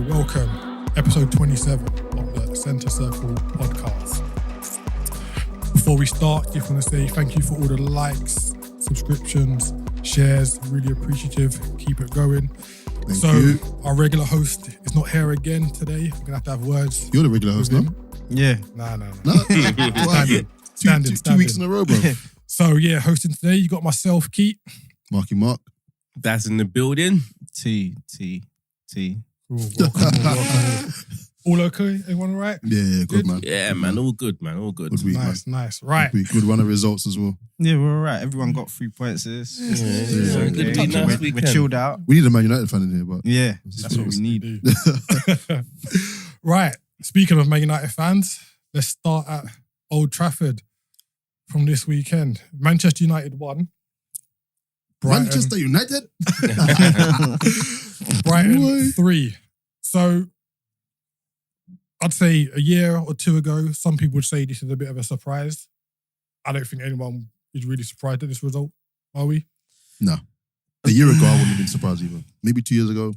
welcome. Episode 27 of the Centre Circle podcast. Before we start, just want to say thank you for all the likes, subscriptions, shares. Really appreciative. Keep it going. Thank you. Our regular host is not here again today. We're going to have words. You're the regular host, no? Yeah. Nah. Standing. 2 weeks in a row, bro. So, yeah, hosting today, you got myself, Keith. Mark. That's in the building. T. Ooh, welcome. All okay? Everyone all right? Yeah, good, man. Yeah, man. All good, man. All good. Good week, Nice. Right. Good run of results as well. Yeah, we're all right. Everyone got 3 points. This. Yeah. Good week, nice We're weekend. chilled out. We need a Man United fan in here, but Yeah, that's what we need. Right. Speaking of Man United fans, let's start at Old Trafford from this weekend. Manchester United won. Manchester United? Brighton 3. So I'd say a year or two ago, some people would say this is a bit of a surprise. I don't think anyone is really surprised at this result, are we? No. A year ago, I wouldn't have been surprised either. Maybe 2 years ago.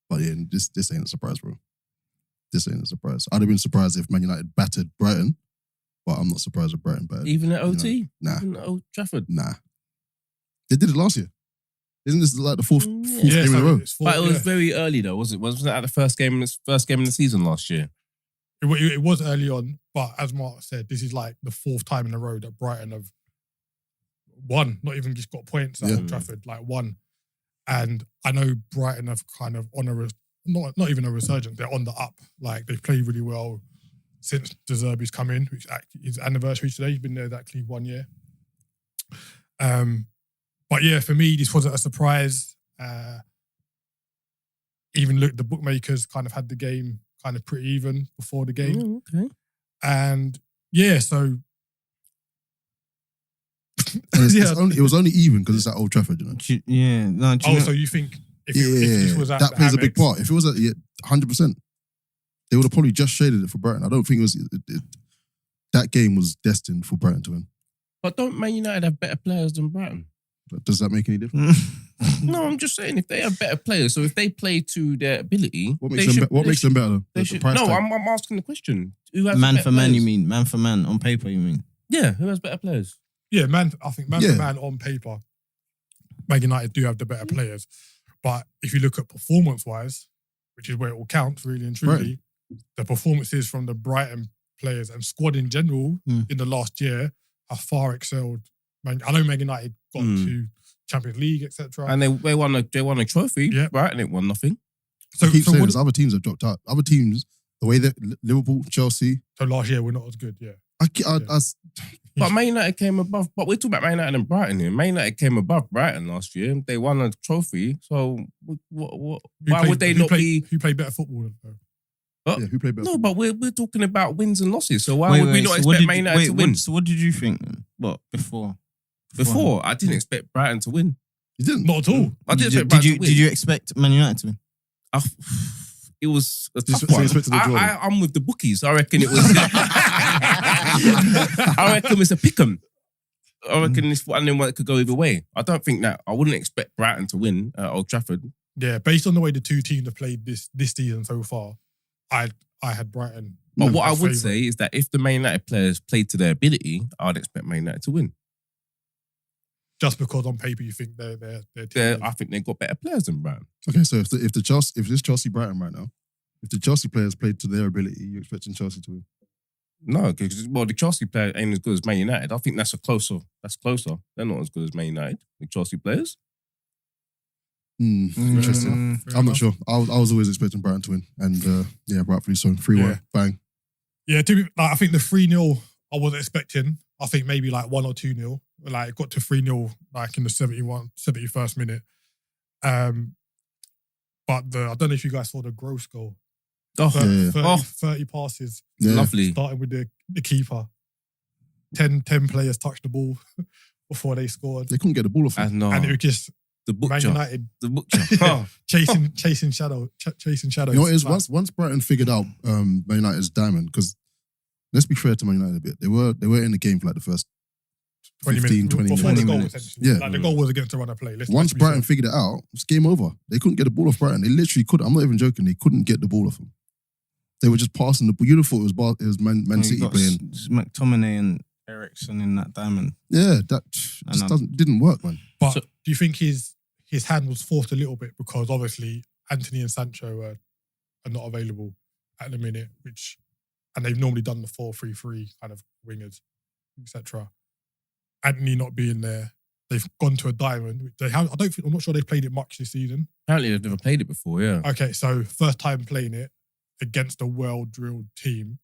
But yeah, this ain't a surprise, bro. This ain't a surprise. I'd have been surprised if Man United battered Brighton, but I'm not surprised if Brighton battered. Even at OT? Nah. Even at Old Trafford? Nah. They did it last year. Isn't this like the fourth game in a row? But it was very early though, was it? Wasn't that the first game in the season last year? It was early on, but as Mark said, this is like the fourth time in a row that Brighton have won, not even just got points at Old Trafford, like won. And I know Brighton have kind of on not even a resurgence, they're on the up. Like they've played really well since De Zerbi's come in, which is anniversary today. He's been there exactly 1 year. But yeah, for me, this wasn't a surprise. Even look, the bookmakers kind of had the game kind of pretty even before the game. Oh, okay. And yeah, so... It was only even because it's at Old Trafford, you know? So you think if this was at that plays a big Amex, part. If it was at 100%, they would have probably just shaded it for Brighton. I don't think it was... that game was destined for Brighton to win. But don't Man United have better players than Brighton? Does that make any difference? No, I'm just saying if they have better players, so if they play to their ability, What makes them better? I'm asking the question. Who has Man better for man, players? you mean? Man for man on paper, you mean? Yeah, who has better players? Yeah, I think man for man on paper, Man United do have the better players. But if you look at performance-wise, which is where it all counts, really and truly, the performances from the Brighton players and squad in general in the last year have far excelled. I know Man United got to Champions League, etc. And they won a trophy, right? And it won nothing. So I keep saying this, other teams have dropped out. Other teams, the way that Liverpool, Chelsea... So last year we're not as good, But Man United came above. But we're talking about Man United and Brighton here. Man United came above Brighton last year. They won a trophy. So why would they not be... Who played better football though? Who played better? No, but we're talking about wins and losses. So why would we not expect Man United to win? So what did you think then? What, before? Before, I didn't expect Brighton to win. You didn't? Not at all. I didn't expect Brighton to win. Did you expect Man United to win? It was a So tough you one. expected a draw? I'm with the bookies. I reckon it was... I reckon it's a pick 'em. I reckon it's one of them that could go either way. I don't think that... I wouldn't expect Brighton to win at Old Trafford. Yeah, based on the way the two teams have played this season so far, I had Brighton. But what I would say is that if the Man United players played to their ability, I'd expect Man United to win. Just because on paper you think they're I think they've got better players than Brighton. Okay, so if this Chelsea Brighton right now, if the Chelsea players played to their ability, you're expecting Chelsea to win? No, because the Chelsea player ain't as good as Man United. I think that's closer. They're not as good as Man United, the Chelsea players. Interesting. I'm not sure. I was always expecting Brighton to win, and rightfully so. 3-1, bang. Yeah, I think the 3-0 I wasn't expecting. I think maybe like 1 or 2-0. Like it got to 3-0 like in the 71st minute. But I don't know if you guys saw the gross goal. 30 passes. Lovely. Starting with the keeper. 10 players touched the ball before they scored. They couldn't get the ball off. And it was just the Man United chasing shadows. You know what it is? Once Brighton figured out Man United's diamond, because let's be fair to Man United a bit, they were in the game for like the first 20 15, minutes 20 before the goal, minutes. essentially. Yeah. Like the goal was against the runner play. Once Brighton figured it out, it's game over. They couldn't get the ball off Brighton. They literally couldn't. I'm not even joking. They couldn't get the ball off them. They were just passing the ball. You'd have thought it was Man City playing. McTominay and Ericsson in that diamond. Yeah, that just didn't work, man. But do you think his hand was forced a little bit because obviously Anthony and Sancho are not available at the minute, and they've normally done the 4-3-3 kind of wingers, etc. Anthony not being there, they've gone to a diamond. I'm not sure they've played it much this season. Apparently, they've never played it before. Yeah. Okay, so first time playing it against a well-drilled team.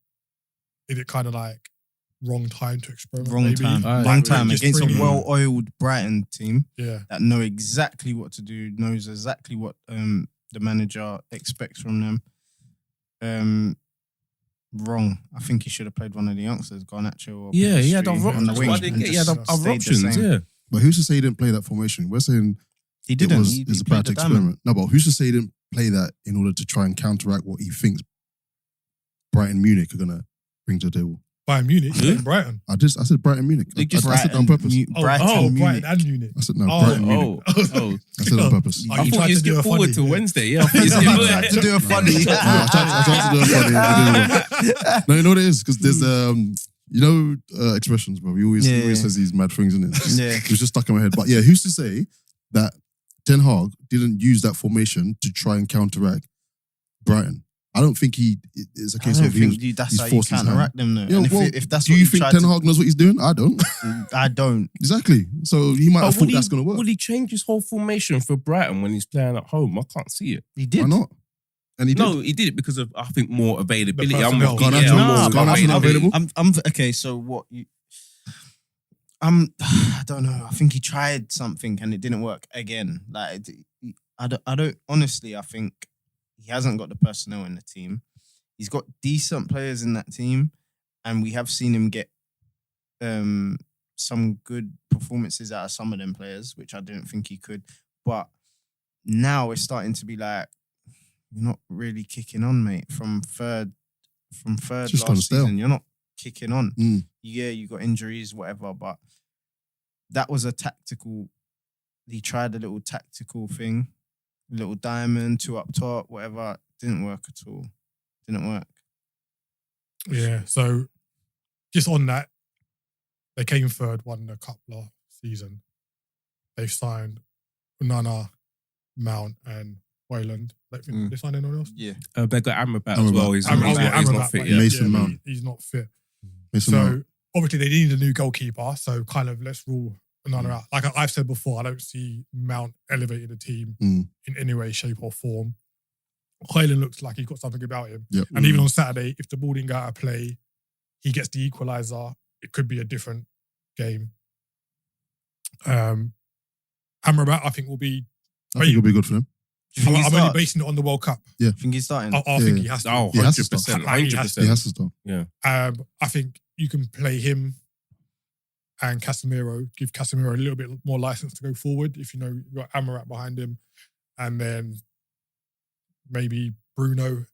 Is it kind of like wrong time to experiment? Wrong maybe? time. Like, Wrong really time just against a bring- well-oiled Brighton team Yeah. that know exactly what to do, knows exactly what the manager expects from them. Wrong. I think he should have played one of the youngsters, Garnacho. Or Yeah, he had Pastry other on the options. wing. Why didn't and get? He just had other stayed the options. same. Yeah. But who's to say he didn't play that formation? We're saying He didn't. it He was a played bad the diamond. experiment. No, but who's to say he didn't play that in order to try and counteract what he thinks Brighton Munich are gonna bring to the table? Bayern Munich, Who? and Brighton. I said Brighton Munich. I said that on purpose. Brighton and Munich. I said no, Brighton Munich. Oh. I said that on purpose. Oh, I you thought tried you to do skip a forward funny, till yeah. Wednesday. Yeah. I tried to do a funny. I tried to do a funny. No, you know what it is? Because there's expressions, bro. He always says these mad things, isn't it? Yeah. It was just stuck in my head. But yeah, who's to say that Ten Hag didn't use that formation to try and counteract Brighton? I don't think it's a case of that's he's how you forced his hand. counteract them, though. Yeah, And well, if that's do what you he think tried Ten to- Hag knows what he's doing? I don't. I don't. Exactly. So he might have thought that's going to work. Will he change his whole formation for Brighton when he's playing at home? I can't see it. He did. Why not? And he did. No, he did it because of, I think, more availability. The I'm personnel. more Garnacho availability. available? Okay, so what you... I don't know. I think he tried something and it didn't work again. Like, I don't honestly, I think he hasn't got the personnel in the team. He's got decent players in that team, and we have seen him get some good performances out of some of them players, which I didn't think he could. But now it's starting to be like, you're not really kicking on, mate. From third just gonna last stale. season, you're not kicking on. Mm. Yeah, you got injuries, whatever, but that was a tactical. He tried a little tactical thing, a little diamond, 2 up top, whatever. Didn't work at all. Didn't work. Yeah, so just on that, they came third, won the cup last season. They've signed Nana, Mount, and Wayland. They signed anyone else? Yeah. They got Amrabat as well. He's Amrabat, not fit but yet. Mason yeah, Mount. He's not fit. Mason So Mount. obviously they needed a new goalkeeper. So kind of let's rule Nana out. Like I've said before, I don't see Mount elevating the team in any way, shape, or form. Hoyland looks like he's got something about him. Yep. And even on Saturday, if the ball didn't go out of play, he gets the equaliser. It could be a different game. Amrabat, I think, will be. I think it'll be good for them. I'm only basing it on the World Cup. Yeah. Think he's starting? I think he has to. Oh, He has to start. 100%. Like, he has to. He has to start. Yeah. I think you can play him and Casemiro, give Casemiro a little bit more license to go forward if you know you've got Amrabat behind him, and then maybe Bruno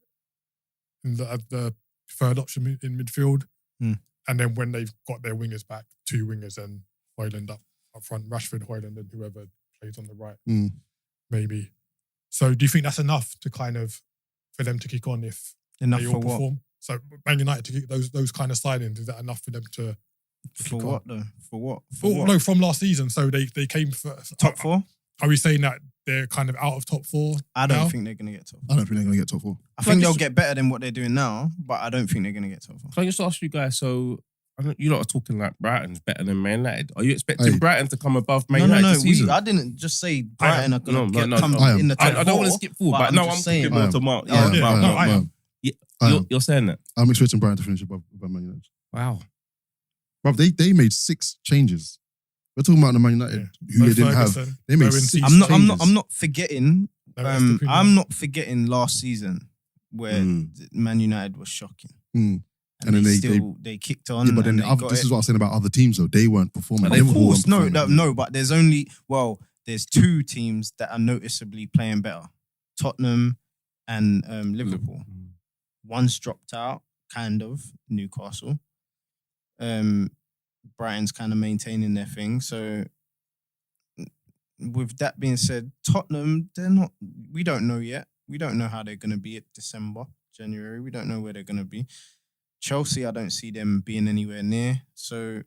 in the third option in midfield. And then when they've got their wingers back, 2 wingers and Hoyland up front, Rashford, Hoyland, and whoever plays on the right, maybe. So do you think that's enough to kind of, for them to kick on if Enough they for all what? perform? So Man United to kick those kind of signings, is that enough for them to For kick what on? though? For what? No, from last season. So they came first. Top 4? Are we saying that they're kind of out of top 4? I don't now? think they're going to get top 4. I don't think they're going to get top 4. I think they'll get better than what they're doing now, but I don't think they're going to get top 4. Can I just ask you guys, so you lot are talking like Brighton's better than Man United. Are you expecting Brighton to come above Man United this season? I didn't just say Brighton are going to come I am. in the top 4. I don't want to skip forward, but no, I'm saying. talking about tomorrow. I am. You're saying that? I'm expecting Brighton to finish above Man United. Wow. Bro, they made 6 changes. We're talking about the Man United who they didn't have. They made 6 changes. I'm not forgetting. I'm not forgetting last season where Man United was shocking. And then they kicked on. Yeah, but then this is what I was saying about other teams though. They weren't performing. Of course, no. But there's 2 teams that are noticeably playing better: Tottenham and Liverpool. One's dropped out, kind of Newcastle. Brighton's kind of maintaining their thing. So with that being said, Tottenham, they're not. We don't know yet. We don't know how they're going to be at December, January. We don't know where they're going to be. Chelsea, I don't see them being anywhere near. So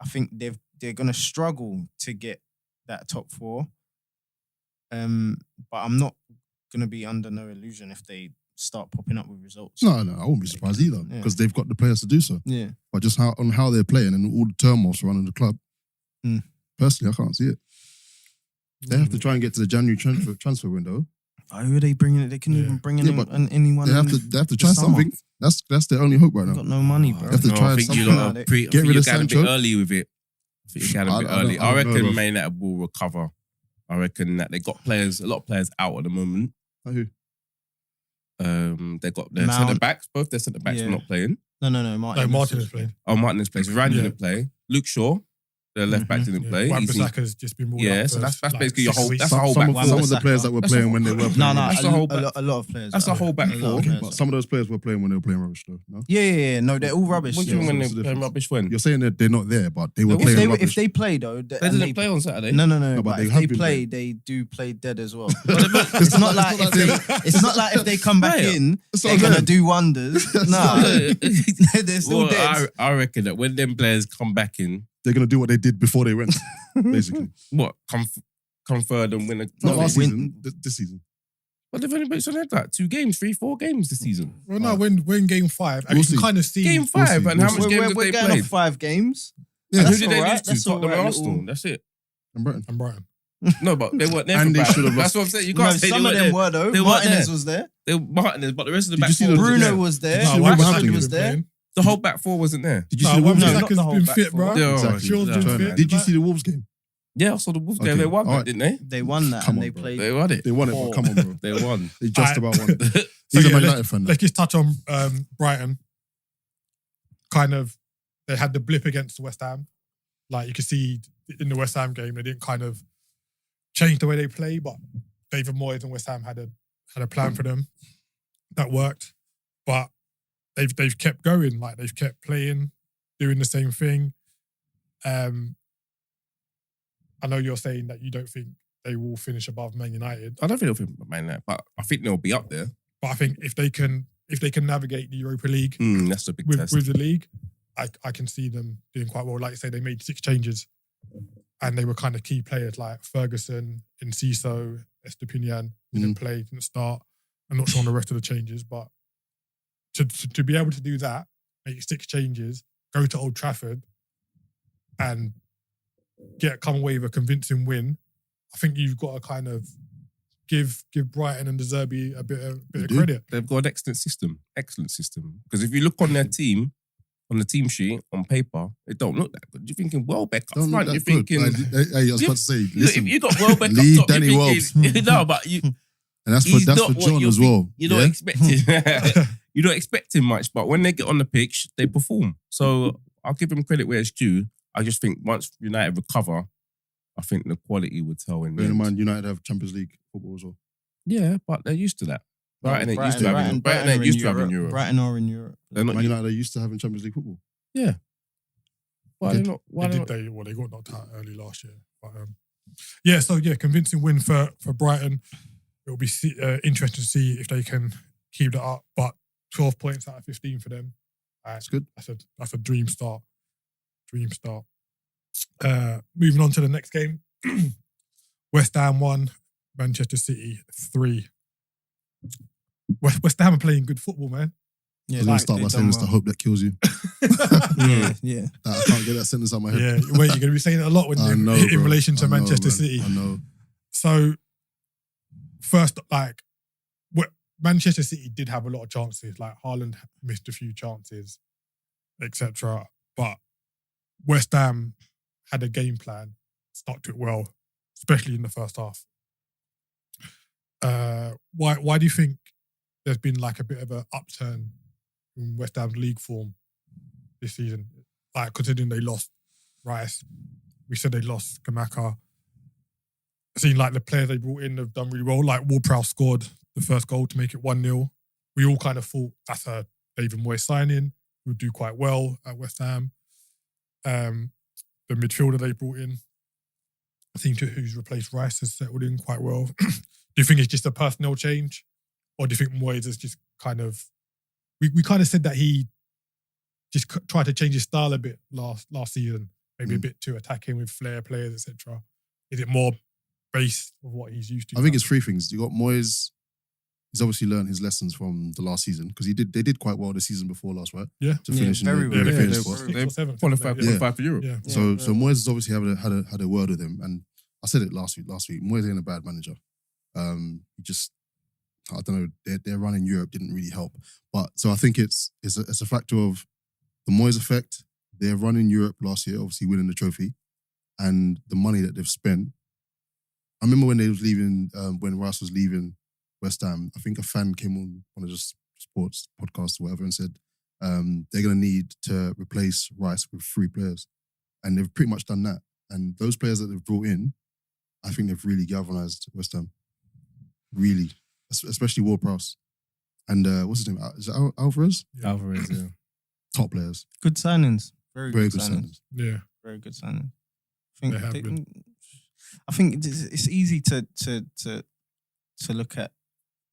I think they're going to struggle to get that top four. But I'm not going to be under no illusion if they start popping up with results. No, I won't be surprised either because they've got the players to do so. Yeah. But just how they're playing and all the turmoil surrounding the club, personally, I can't see it. They have to try and get to the January transfer window. Oh, who are they bringing it? They can even bring in anyone. They have to try something. That's their only hope right now. Got no money, bro. They have to try I think something. you're rid of a Sancho. bit early with it. I think you're a bit early. I reckon Man United will recover. I reckon that they got a lot of players out at the moment. Who? They got their centre backs. Both their centre backs were not playing. No. Martin is playing. Oh, Martinez plays. Randy didn't play. Luke Shaw, the left back, didn't play. Wan-Bissaka's just been ruled out. So that's like basically your whole. 6 That's weeks. the whole Some back four. of the players that were playing when they were playing. No, That's the whole back. a lot of players. That's the whole back four. But some of those players were playing when they were playing rubbish, though. No? Yeah. No, they're all rubbish. What do you mean when they were playing rubbish when? You're saying that they're not there, but they were playing rubbish. If they play though, They didn't play on Saturday. No. but But they if have they been play, playing. they do play dead as well. It's not like if they come back in, they're gonna do wonders. Nah, they're still Well, dead. I reckon that when them players come back in, They're going to do what they did before they went, basically. what come third and win a Not trophy. last season, this season. But they've only had like 2 games, 4 games this season. Well, no, we're in game 5. And We'll you can see. kind of see. Game 5, and how much games have We're they going played? off 5 games. Yeah, And who that's did they alright, lose to? that's Tottenham and alright, Arsenal. little- That's it. And Brighton. And Brighton. No, but they weren't there. And for they Brighton. should have That's lost. what I'm saying. You No, can't say some they of weren't them there. were though. They weren't Martinez there. was there. They were Martinez, but the rest of the Did back you see four the was Bruno there. was there. Did you see No, Wolverhampton Rashford was was there. The whole back four wasn't there. Did you see the Wolves game? Wan-Bissaka's Not the whole been back fit, four. bro. Yeah, Exactly. Shaw's been Yeah. fit. Did you see the Wolves game? Yeah, I saw the Wolves game. Okay, They won that, alright. didn't they? They won that Come and on, they bro. played. They won it. They won it, but come on, bro. They won. They just I- about won. So He's a yeah, Man United fan. Let's just touch on Brighton. Kind of, they had the blip against West Ham. Like you could see in the West Ham game, they didn't kind of change the way they play, but David Moyes and West Ham had a plan for them that worked. But they've kept going, like they've kept playing, doing the same thing. I know you're saying that you don't think they will finish above Man United, I don't think they'll be Man United, but I think they'll be up there. but I think if they can navigate the Europa League That's a big with test. the league, I can see them doing quite well. Like you say, they made 6 changes, and they were kind of key players like Ferguson, Enciso, Estepinian didn't play, didn't start. I'm not sure on the rest of the changes, but to be able to do that, make 6 changes, go to Old Trafford, and come away with a convincing win, I think you've got to kind of give Brighton and De Zerbi a bit of credit. They've got an excellent system. Because if you look on their team, on the team sheet, on paper, it don't look that good. You're thinking Welbeck up Don't look front. You're that good. thinking... Like, hey, I was about to say, Look, listen, if you got Welbeck leave up top, Danny you're thinking... No, but you... and that's he's for not what John you're as well. You're not expecting... You're not expecting much, but when they get on the pitch, they perform. So I'll give them credit where it's due. I just think once United recover, I think the quality would tell in the Bear in end. mind, United have Champions League football as well. Yeah, but they're used to that. Brighton ain't used to having Brighton ain't are used in to having Europe. Brighton are in Europe. They're not Man United are used to having Champions League football. Why Okay. they not? Why they not? They got knocked out early last year. But, convincing win for Brighton. It'll be interesting to see if they can keep that up. But 12 points out of 15 for them. That's good. That's a dream start. Moving on to the next game. West Ham 1, Manchester City 3. West Ham are playing good football, man. Yeah, I was going to start by saying it's the hope that kills you. yeah. I can't get that sentence out of my head. Yeah, wait, you're going to be saying it a lot when I know, in bro. relation to I know, Manchester man. City. I know. So, first, Manchester City did have a lot of chances. Like, Haaland missed a few chances, etc. But West Ham had a game plan, stuck to it well, especially in the first half. Why do you think there's been like a bit of an upturn in West Ham's league form this season? Like, considering they lost Rice, we said they lost Kamaka. It seemed like the players they brought in have done really well. Like, Ward-Prowse scored the first goal to make it 1-0. We all kind of thought that's a David Moyes signing. He would do quite well at West Ham. the midfielder they brought in, I think who's replaced Rice has settled in quite well. Do you think it's just a personnel change? Or do you think Moyes has just kind of... We kind of said that he just tried to change his style a bit last season, maybe a bit too attacking with flair players, etc. Is it more based on what he's used to? I think it's three things. You got Moyes. He's obviously learned his lessons from the last season because they did quite well the season before last, right? Yeah, to finish very in well. the Yeah, finish they spot. They qualified for Europe. Yeah. So Moyes has obviously had a word with him, and I said it last week. Moyes ain't a bad manager. He just, I don't know, their run in Europe didn't really help. But so I think it's a factor of the Moyes effect. Their run in Europe last year, obviously winning the trophy, and the money that they've spent. I remember when they was leaving, when Rice was leaving West Ham, I think a fan came on one of the sports podcasts or whatever and said they're going to need to replace Rice with 3 players. And they've pretty much done that. And those players that they've brought in, I think they've really galvanised West Ham. Really. Especially Ward-Prowse. And what's his name? Is it Alvarez? Yeah. Alvarez, yeah. Top players. Good signings. Very Very good good signings. signings. Yeah. Very good signings. They have been. I think it's easy to look at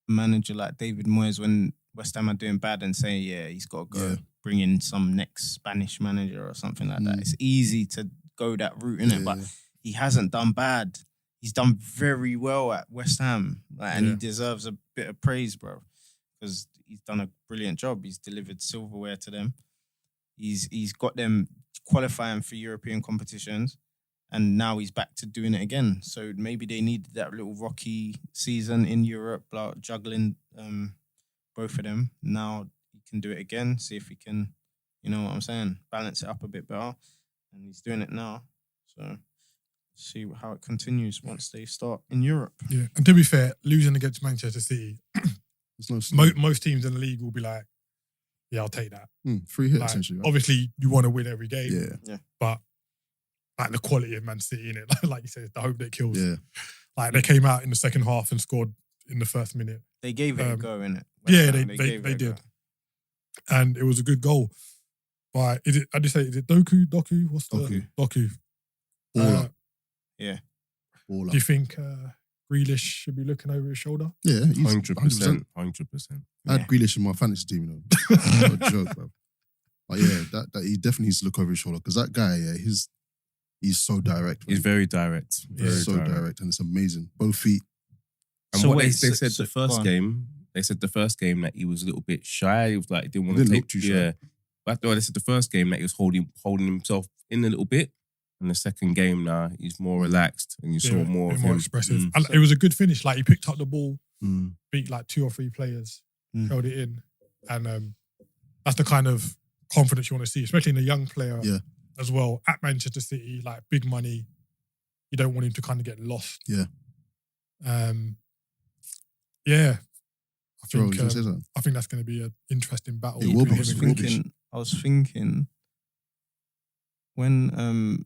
a manager like David Moyes when West Ham are doing bad and say, yeah, he's got to go bring in some next Spanish manager or something like that. It's easy to go that route, innit? But he hasn't done bad. He's done very well at West Ham, and he deserves a bit of praise, bro, because he's done a brilliant job. He's delivered silverware to them. He's got them qualifying for European competitions. And now he's back to doing it again. So maybe they needed that little rocky season in Europe, like juggling both of them. Now he can do it again, see if he can, you know what I'm saying, balance it up a bit better. And he's doing it now. So see how it continues once they start in Europe. Yeah, and to be fair, losing against Manchester City, There's no most teams in the league will be like, yeah, I'll take that. 3 hits, Like, essentially. Right? obviously, you want to win every game. Yeah. But like the quality of Man City in it, like you said, the hope that kills. Yeah. Like they came out in the second half and scored in the first minute. They gave it a go, innit? Yeah, West Ham, they gave it a did. go. And it was a good goal. But is it Doku? What's Doku. Doku? Baller. Yeah. Baller. Do you think Grealish should be looking over his shoulder? Yeah, he's 100%. 100%. I had Grealish in my fantasy team, you know. Not a joke, bro. But yeah, that he definitely needs to look over his shoulder because that guy, he's so direct. He's very direct. He's so direct, and it's amazing. Both feet. And So what wait, they said so the go first on. game, that he was a little bit shy. He was like, he didn't want He to didn't take look too shy. Yeah. But after they said the first game that he was holding himself in a little bit. And the second game now, he's more relaxed and you saw more of him. expressive. Mm. And it was a good finish. Like he picked up the ball, Mm. beat like 2 or 3 players, Mm. held it in. And that's the kind of confidence you want to see, especially in a young player as well. At Manchester City, like big money, you don't want him to kind of get lost. Yeah. Yeah. I Bro, think, you can say that. I think that's going to be an interesting battle. It will between be. him and Grealish. I was thinking when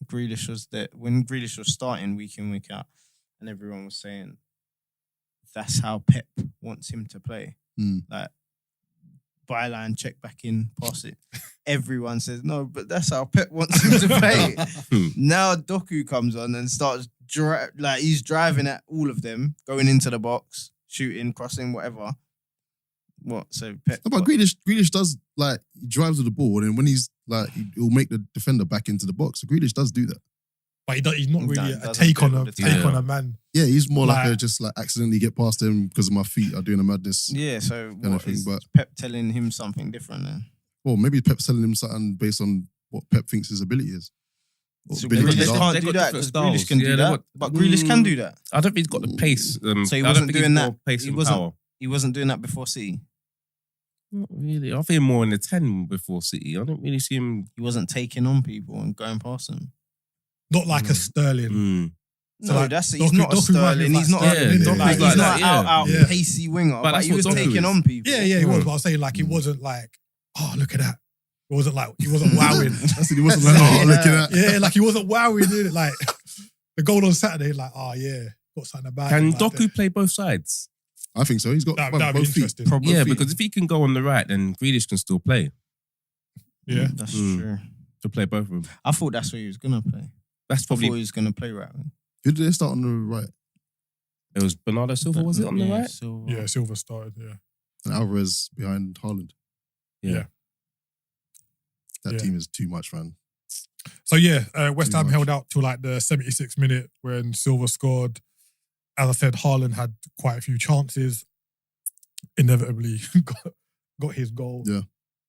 Grealish was there, when Grealish was starting week in, week out, and everyone was saying that's how Pep wants him to play. Mm. Like byline, check back in, pass it. Everyone says no, but that's how Pep wants him to play. Now Doku comes on and starts he's driving at all of them, going into the box, shooting, crossing, whatever. What? So Pep? No, but Grealish does, like, he drives with the ball, and when he's like, he'll make the defender back into the box. So Grealish does do that. But he's not really That a doesn't take on do it a all the time. take on a man. Yeah, he's more like Like- a just like accidentally get past him because of my feet are doing a madness. Yeah. So Kind of what thing, is but- Pep telling him something different then? Well, maybe Pep's telling him something based on what Pep thinks his ability is. What So abilities Grealish are. can't They do got that different because styles. Grealish can Yeah, do they that. got- But Grealish can do that. I don't think he's got the pace. So he I don't wasn't think he's doing more that. Pace He and wasn't- power. He wasn't doing that before City. Not really. I think more in the 10 before City. I don't really see him. He wasn't taking on people and going past them. Not like a Sterling. Mm. So, No, like, he's not a Doku Sterling. might He's be not. like Sterling, Sterling, yeah, innit? Doku's He's like not that, out yeah. pacey winger, But but that's he was what Doku taking is. on people. Yeah, he was. Mm. But I was saying like he wasn't like, oh, look at that. It wasn't like he wasn't wowing. That's it. He wasn't like, oh, look at that. Yeah, like he wasn't wowing, did it? Like the goal on Saturday, like, oh yeah, got something about Can him. Like, Doku play both sides? I think so. He's got That'd be both feet. interesting. Both Yeah, feet. because if he can go on the right, then Grealish can still play. Yeah. That's Mm. true. to play both of them. I thought that's what he was gonna play. That's I thought probably he was gonna play right wing. Who did they start on the right? it was Bernardo Silva. Was it on the right? Silva. Yeah, Silva started. Yeah, And Alvarez behind Haaland. Yeah. That Yeah. team is too much, man. So yeah, West Too Ham much. held out till like the 76th minute when Silva scored. As I said, Haaland had quite a few chances. Inevitably got his goal. Yeah.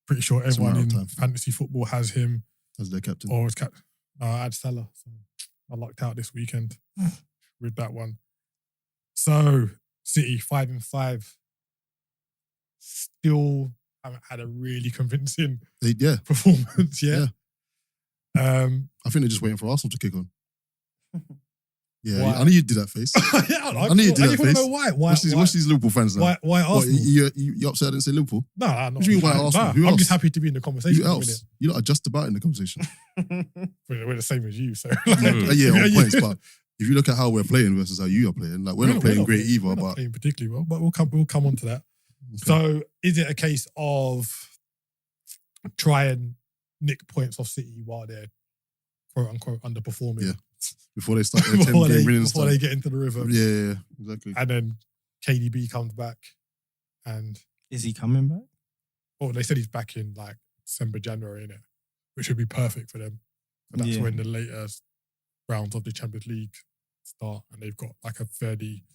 Pretty sure It's a everyone matter in of time. fantasy football has him As their captain. or as captain. I had Salah, so I lucked out this weekend with that one. So City 5-5. Still haven't had a really convincing Yeah. performance yet. I think they're just waiting for Arsenal to kick on. Yeah, Why? I knew you'd do that face. Yeah, I knew you did that just wanna face. know why. Watch these Liverpool fans now. Why What, Arsenal? you upset I didn't say Liverpool? No, no, What do you mean, why Arsenal? Who I'm else? just happy to be in the conversation. Who else? You're not just about in the conversation. We're the same as you, so Yeah, on points, but if you look at how we're playing versus how you are playing, like we're not playing great either, We're not but playing particularly well, but we'll come on to that. okay. So, is it a case of try and nick points off City while they're quote unquote underperforming? Yeah. Before they start their 10 before, game winning before they get into the rhythm, Yeah, exactly. and then KDB comes back, and Is he coming back? they said he's back in like December, January, innit? Which would be perfect for them. But that's Yeah. when the later rounds of the Champions League start, and they've got like a fairly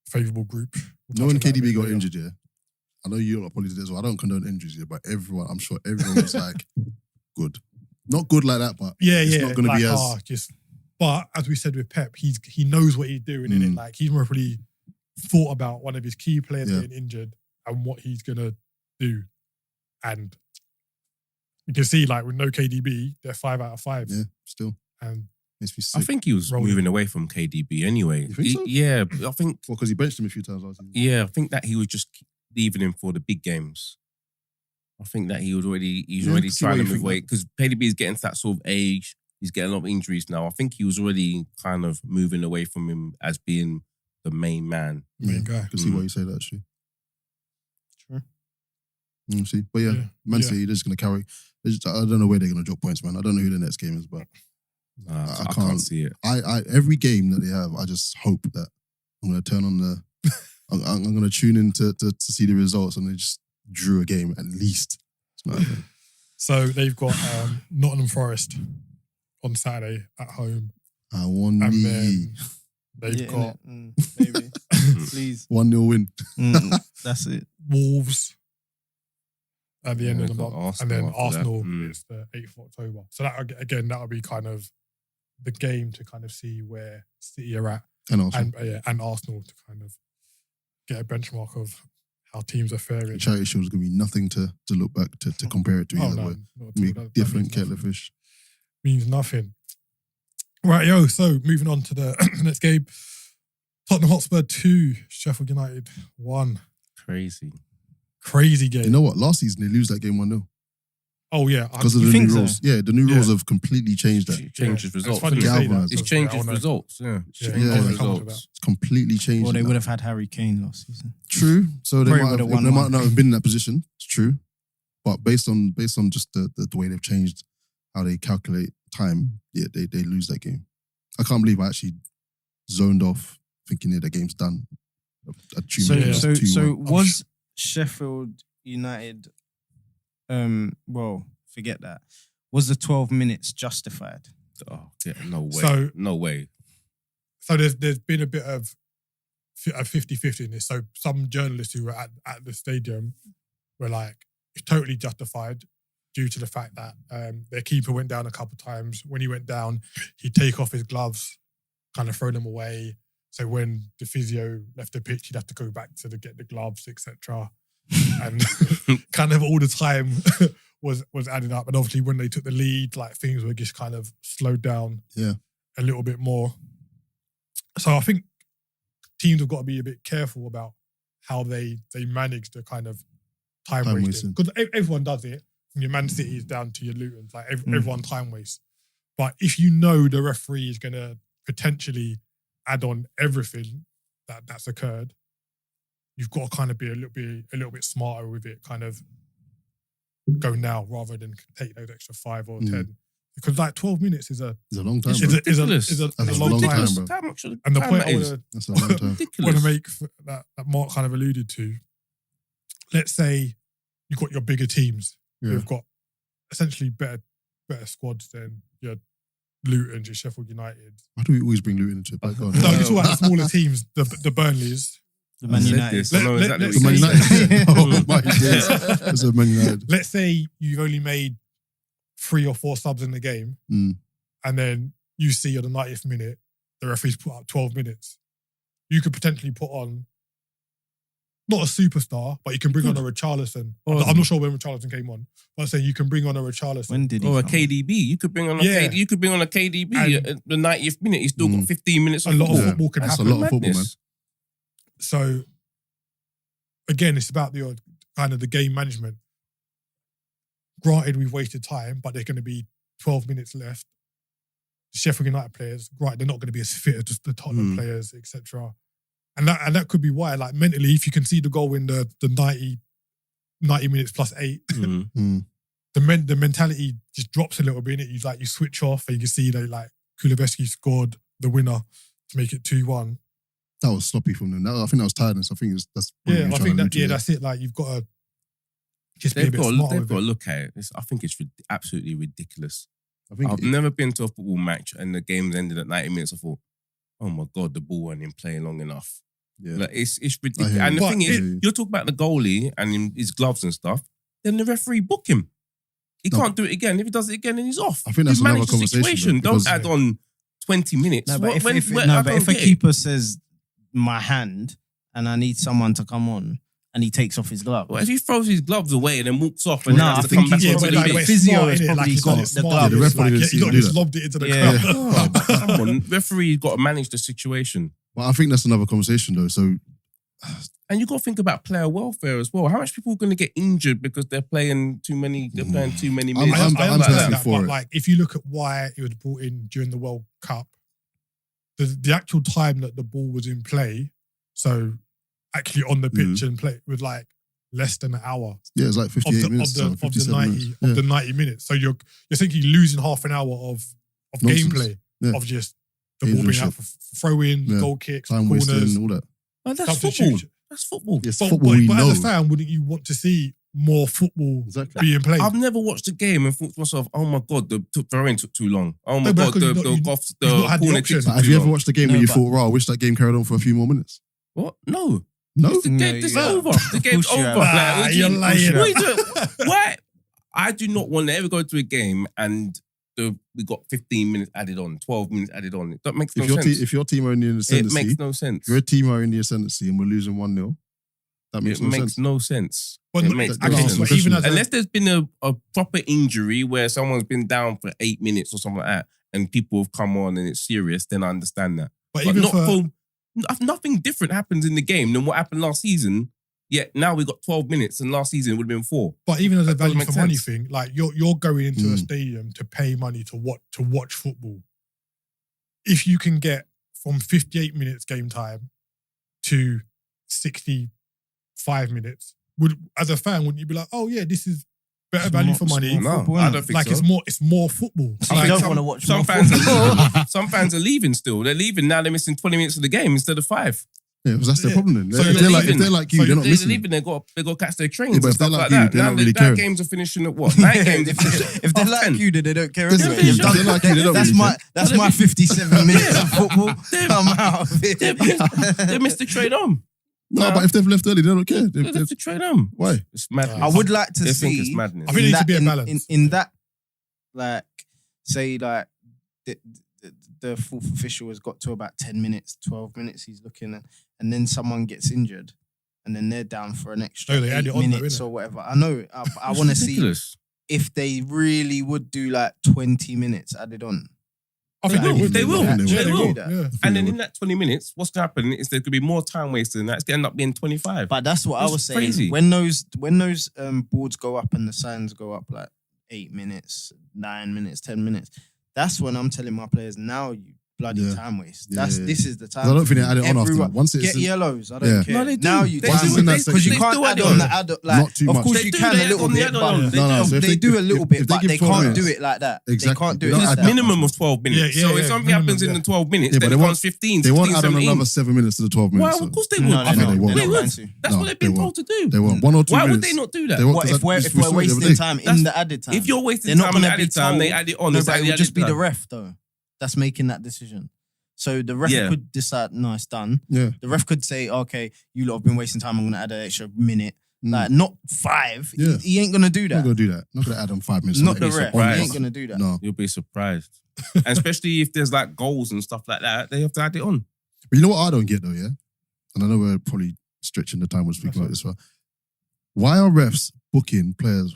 favourable group. No, when touch on that a KDB bit got later. injured, yeah. I know you lot probably did as well. I don't condone injuries here, but I'm sure everyone was like, good. Not good like that, but Yeah, it's yeah. not going to be like, as. But as we said with Pep, he knows what he's doing, innit? Mm. Like he's more really thought about one of his key players Yeah. getting injured and what he's gonna do. And you can see, like with no KDB, they're 5 out of 5. Yeah, still. And Makes me I sick. think he was Rolling. moving away from KDB anyway. You think so? Yeah, I think. Well, because he benched him a few times last season. Yeah, I think that he was just leaving him for the big games. I think that he's Yeah, already I can see why trying to you move think away that. because KDB is getting to that sort of age. He's getting a lot of injuries now. I think he was already kind of moving away from him as being the main man. main guy. I can see why you say that, actually. True. See, but yeah, Yeah. Man Yeah. City, they're just going to carry. I don't know where they're going to drop points, man. I don't know who the next game is, but I can't- can't see it. I every game that they have, I just hope that I'm going to turn on the. I'm going to tune in to see the results, and they just drew a game at least. It's not happening. So they've got Nottingham Forest on Saturday at home. I won And the then they've got Maybe. Please. 1-0 win. That's it. Wolves at the end Yeah, of the they've got month. Arsenal And then after that. Arsenal Mm. is the 8th of October. So that again, that'll be kind of the game to kind of see where City are at And also, and Arsenal to kind of get a benchmark of how teams are faring. the Charity Shield is going to be nothing to look back to compare it to Oh, either no, way. not at Be all. That different means kettle nothing. of fish. Means nothing. Right, yo. So moving on to the next game. Tottenham Hotspur 2, Sheffield United 1. Crazy. Crazy game. You know what? Last season, they lose that game 1-0. Oh, yeah. Because of You the think new so? rules. Yeah, the new Yeah. rules have completely changed that. It changes It's results. funny you isn't it? say that, Galvanised. It's because, changes I wanna- results. Yeah. Yeah, Yeah. I wanna come to Results. It's completely changed. Well, they it would now. have had Harry Kane last season. True. So they Probably might, would've have, won they might one. not have been in that position. It's true. But based on just the way they've changed how they calculate time, yeah, they lose that game. I can't believe I actually zoned off thinking the game's done. A So, Yeah. so, 2-1. so was Sheffield United? Well, forget that. Was the 12 minutes justified? Oh, yeah, no way. So- no way. So there's been a bit of a 50-50 in this. So some journalists who were at the stadium were like, it's totally justified due to the fact that their keeper went down a couple of times. When he went down, he'd take off his gloves, kind of throw them away. So when the physio left the pitch, he'd have to go back to get the gloves, etc. And kind of all the time was adding up. And obviously when they took the lead, like things were just kind of slowed down Yeah. a little bit more. So I think teams have got to be a bit careful about how they manage the kind of time wasting. wasting. Because everyone does it, from your Man City's down to your Lutons. Like everyone time wastes. But if you know the referee is going to potentially add on everything that's occurred, you've got to kind of be a little bit smarter with it. Kind of go now rather than take those extra 5 or 10 Because like 12 minutes is a long time. is Bro. a long time. Bro. How much of the And the time point that is? That's a long time. I Ridiculous. want to make that Mark kind of alluded to. Let's say you've got your bigger teams Yeah. who've got essentially better squads than your Luton, your Sheffield United. Why do we always bring Luton into it? But go on. No, it's all about the smaller teams, the Burnleys. The Man United. I know Let- exactly let's what Man you're saying. United. Oh my days. That's a Man United. Let's say you've only made 3 or 4 subs in the game, Mm. and then you see at the 90th minute, the referee's put up 12 minutes. You could potentially put on, not a superstar, but you can bring on a Richarlison. I'm not sure when Richarlison came on, but I'm saying you can bring on a Richarlison. When did he Or a come? KDB. You could bring on a Yeah. KDB. You could bring on a KDB And- at the 90th minute. He's still got 15 minutes A lot of Yeah. football can That's happen. a lot of football, man. Madness. So, again, it's about the kind of the game management. Granted, we've wasted time, but there's going to be 12 minutes left. Sheffield United players, right, they're not going to be as fit as the Tottenham players, etc. And that could be why, like mentally, if you can see the goal in the 90 minutes plus 8, Mhm. the mentality just drops a little bit. You switch off and you can see that like Kulusevski scored the winner to make it 2-1. That was sloppy from them. I think that was tiredness. I think that's what Yeah, we were I trying think to that allude to, that's it. Like you've got to just be a They've bit got smart to with look it. at it. I think it's absolutely ridiculous. I think I've never been to a football match and the game's ended at 90 minutes. I thought, oh my God, the ball wasn't in play long enough. yeah. Like, it's I ridiculous. hear And the you. thing But is, it- you're talking about the goalie and his gloves and stuff, then the referee book him. He No. can't do it again. If he does it again, then he's off. I think that's You've another managed the conversation, situation. though, Don't because- add on 20 minutes. No, but What- if I don't a get it. keeper says my hand and I need someone to come on and he takes off his glove. Well, if he throws his gloves away and then walks off and No, then I has to think come back he's- Yeah, onto but the like, pitch. it's physio smart, has innit? probably Like, he's got got it the smart. glove. Yeah, the It's referee didn't like, see you him don't do just that. lobbed it into the Yeah. crowd. Oh, but come on, referee got to manage the situation. But I think that's another conversation though. So And you got to think about player welfare as well. How much people are going to get injured because they're playing too many minutes? I I'm and stuff understand like personally that, for but it. like if you look at why it was brought in during the World Cup, the actual time that the ball was in play, so actually on the pitch and play with like less than an hour yeah, it's like of 58 the, minutes. of, the, so of the 57 90 minutes. of Yeah. the 90 minutes. So you're thinking losing half an hour of Nonsense. gameplay Yeah. of just the ball being Dangerous out for throw in, Yeah. goal kicks, Time corners, wasting, all that. Oh, that's football. substitution. That's football. It's But, football. We but know as a fan, wouldn't you want to see more football exactly. being played? I've never watched a game and thought to myself, "Oh my God, the throwing took too long. Oh my No, but God, because the you've golf, you've not had the corner option. kick But took have too you ever long." watched a game No, where you but- thought, "Wow, I wish that game carried on for a few more minutes"? What? No. No. The game, this is over. The game's Push you over. out. Ah, what do you're you- lying. what are you doing? Why? I do not want to ever go to a game and we got 15 minutes added on, 12 minutes added on. That makes no sense. If your team are in the It ascendancy, makes no sense. if your team are in the ascendancy and we're losing 1-0, that makes It no makes sense. no sense. Well, It no, makes okay, no so sense. even as Unless there's been a proper injury where someone's been down for 8 minutes or something like that, and people have come on and it's serious, then I understand that. but But even not for nothing different happens in the game than what happened last season. Yet now we got 12 minutes, and last season it would have been 4. But even as a That doesn't value make for money sense. thing, like you're going into a stadium to pay money to watch football. If you can get from 58 minutes game time to 65 minutes, as a fan, wouldn't you be like, oh yeah, this is better It's value more- for it's money? more No, football, I innit? don't think Like so. it's more football. I Like, don't some- want to watch Some more fans, football. some fans are leaving still. They're leaving now. They're missing 20 minutes of the game instead of 5. Yeah, because that's their Yeah. problem then. So if, you're they're like, leaving. if they're like you, So they're not They're listening. leaving. They got to catch their trains Yeah, but and if they're stuff like like you, that. they're Now not really that caring. games are finishing at what? Night games. If they're like 10. you, then they don't care Listen, anyway. if they're like you, they don't That's really my care. that's my 57 minutes of football. They've- I'm out of They it. missed the train home. No, No. but if they've left early, they don't care. They They've- left the train home. why? It's madness. I would like to They see. think it's madness. I think there needs to be a balance. In that, like, say, like, the fourth official has got to about 10 minutes, 12 minutes. He's looking at, and then someone gets injured, and then they're down for an extra Oh, they add 8 it on though, minutes innit? or whatever. I know. I It's want to see ridiculous. if they really would do like 20 minutes added on. I think They will. They will. I think Yeah, they they will. will. Yeah. Yeah. And then in that 20 minutes, what's going to happen is there could be more time wasted than that. It's going to end up being 25. But that's what I It's was saying. crazy. When those boards go up and the signs go up like 8 minutes, 9 minutes, 10 minutes, that's when I'm telling my players, now you bloody time waste. Yeah. This is the time. I don't think they add it on after Everyone- that. Once it's Get yellows. I don't care. No, they do. Now you They Once it's in that because you section. can't They still add add on on. the add like. Not too Of much. course They you do, can they a add little on the bit, add-on. but No, so if they do a little bit, if they but give they 12 can't do minutes. it like that. Exactly. They can't do They it don't like add that. Minimum of 12 minutes. Yeah, So if yeah, something minimum, happens in yeah. the 12 minutes, Yeah, then but it they becomes want 15, They won't 16, add on 17. another 7 minutes to the 12 Why? minutes. Of course they No, would. they No, don't. they won't. They're They not would. going to. That's what they've been told to do. They won't. 1 or 2 Why minutes. would they not do that? They won't, What 'cause if we're we saw it the wasting other day. time in the added time? If you're wasting They're not time on the gonna be added time, told. they add it on. No, It's but like it the would just added be the time. ref though. That's making that decision. So the ref Yeah. could decide, no, it's done. Yeah. The ref could say, okay, you lot have been wasting time. I'm going to add an extra minute. Mm. Like, not 5. Yeah. He ain't going to do Not that. gonna do that. Not gonna add on 5 minutes. Not on the ref. surprised. He ain't going to do that. No. You'll be surprised. And especially if there's like goals and stuff like that, they have to add it on. But you know what I don't get though, yeah? And I know we're probably stretching the time we're speaking about this, but why are refs booking players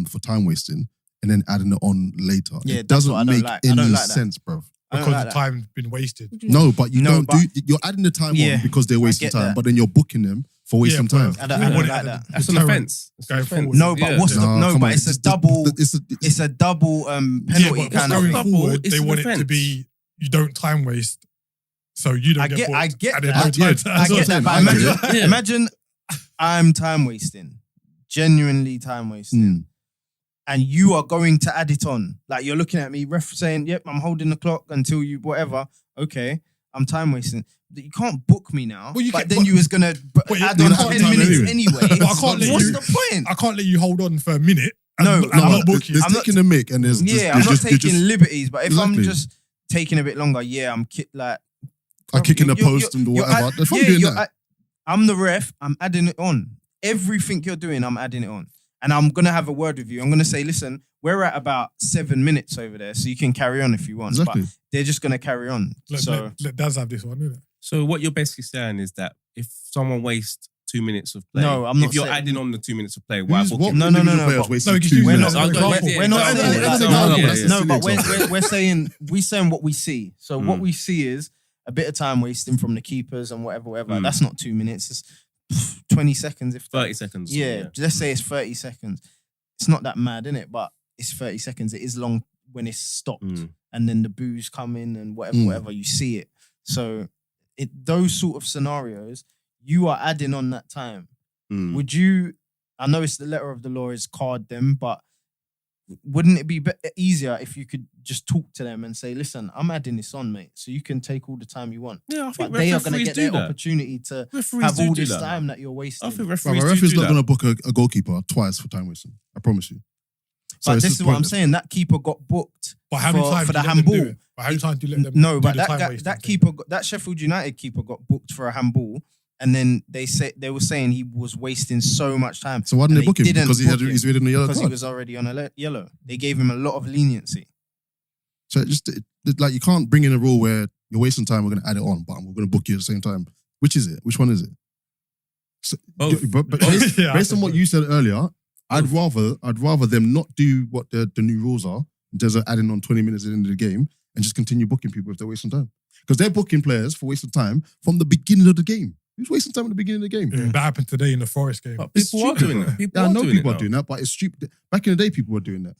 for time wasting and then adding it on later? Yeah, it that's doesn't what I don't make like. I any don't like that. sense, bro. I don't Because like the that. time's been wasted. No, but you No, don't but- do. You're adding the time Yeah, on because they're wasting get time, that. but then you're booking them for wasting but time. I don't they want like it that. That's an deterrent offence. It's an going offence. forward. No, but Yeah. what's the, No, no, come but on, it's a just- double. It's It's a double penalty Yeah, but kind of going thing. double, forward, it's they an want it to offence. be you don't time waste, so you don't I get get booked. that. and then no time to I add get on. that. But I get imagine, it. imagine I'm time wasting, genuinely time wasting, and you are going to add it on. Like you're looking at me, ref saying, "Yep, I'm holding the clock until you whatever." Okay, I'm time wasting. You can't book me now. Well, you but can- then but- you was gonna but you- add you on can't 10 time minutes anyway. anyway. But I can't let What's you- the point? I can't let you hold on for a minute. And, No, and I'm not not- book you. There's I'm not- taking a mick and there's Yeah, just, I'm not you're taking just, liberties. But if I'm Exactly. just taking a bit longer, yeah, I'm like. I'm kicking the You're- post and you're whatever. add- If I'm yeah, doing you're that, I'm the ref. I'm adding it on. Everything you're doing, I'm adding it on. And I'm going to have a word with you. I'm going to say, listen, we're at about 7 minutes over there, so you can carry on if you want. exactly. But they're just going to carry on. Let Daz have this one, isn't it? So what you're basically saying is that if someone wastes 2 minutes of play, No, I'm not if you're saying- adding on the 2 minutes of play, why Who's book what him? No, individual no, players but- wasting No, because 2 you- We're minutes? not, I'll go- we're, yeah, we're not example, saying example, no, yeah, that's yeah. a no, silly but example. we're saying what we see. So what we see is a bit of time wasting from the keepers and whatever. That's not 2 minutes. It's 20 seconds. If 30 seconds. Yeah, let's say it's 30 seconds. It's not that mad, innit? But it's 30 seconds. It is long when it's stopped. And then the boos come in and whatever, you see it. So those sort of scenarios, you are adding on that time. Would you, I know it's the letter of the law is card them, but wouldn't it be easier if you could just talk to them and say, listen, I'm adding this on, mate, so you can take all the time you want. Yeah, I think But they are going to referees get do their that. opportunity to Referees have do all do this that. time that you're wasting. I think Bro, referees a do referee's do not that. going to book a goalkeeper twice for time wasting. I promise you. So But it's this just is what I'm pointless. saying. That keeper got booked But how many for times the do you let them do handball. it? But how many times do you let them No, do but the time that wasting thing? keeper, that Sheffield United keeper got booked for a handball, and then they were saying he was wasting so much time. So why didn't And they book him? didn't Because book him he's reading the yellow because he card. was already on a yellow. They gave him a lot of leniency. So like you can't bring in a rule where you're wasting time. We're going to add it on, but we're going to book you at the same time. Which is it? Which one is it? So, Both. but Yeah, I based on think what you said earlier, I'd rather them not do what the new rules are in terms of adding on 20 minutes at the end of the game and just continue booking people if they're wasting time. Because they're booking players for wasting time from the beginning of the game. Who's wasting time at the beginning of the game? Yeah, that happened today in the Forest game. But It's people are stupid, doing bro. that. People Yeah, I are know doing people it are doing that, but it's stupid. Back in the day, people were doing that.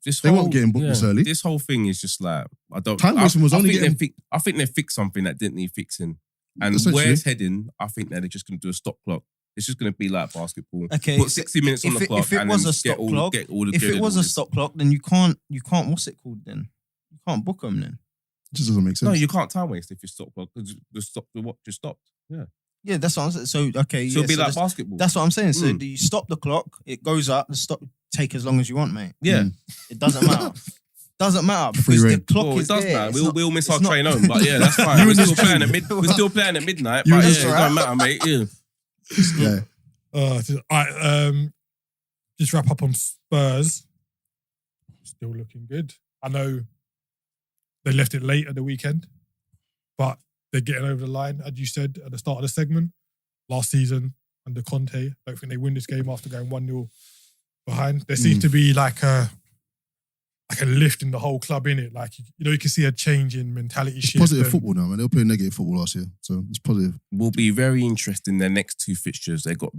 This They whole- weren't getting booked this early. This whole thing is just like I don't. Time wasting was only think getting- I think they fixed something that didn't need fixing, and Essentially. where it's heading, I think that they're just going to do a stop clock. It's just going to be like basketball. Okay, Put 60 minutes on the clock. if it and was then a stop clock, get all the if good it was a orders. stop clock, then you can't. What's it called then? You can't book them then. It just doesn't make sense. No, you can't time waste if you stop clock. The watch just stopped. Yeah, Yeah, that's what I'm saying. So okay, so yeah, it'll be so like that's, basketball. that's what I'm saying. So Mm. do you stop the clock? It goes up. The stop take as long as you want, mate. yeah. It doesn't matter. Doesn't matter Free because the reign. clock Well, is it does there. matter. It's We'll miss it's our not- train home, but yeah, that's fine. You We're in the still playing street. we're still playing at midnight. You But in yeah, the it street. don't matter, mate. Yeah. Yeah. All right, just wrap up on Spurs. Still looking good. I know they left it late at the weekend, but they're getting over the line, as you said at the start of the segment. Last season under Conte, I don't think they win this game after going 1-0 behind. There seems to be like a lift in the whole club, in it. Like you can see a change in mentality It's shift. positive and- football now, man. They were playing negative football last year, so it's positive. Will be very interesting their next two fixtures. They've got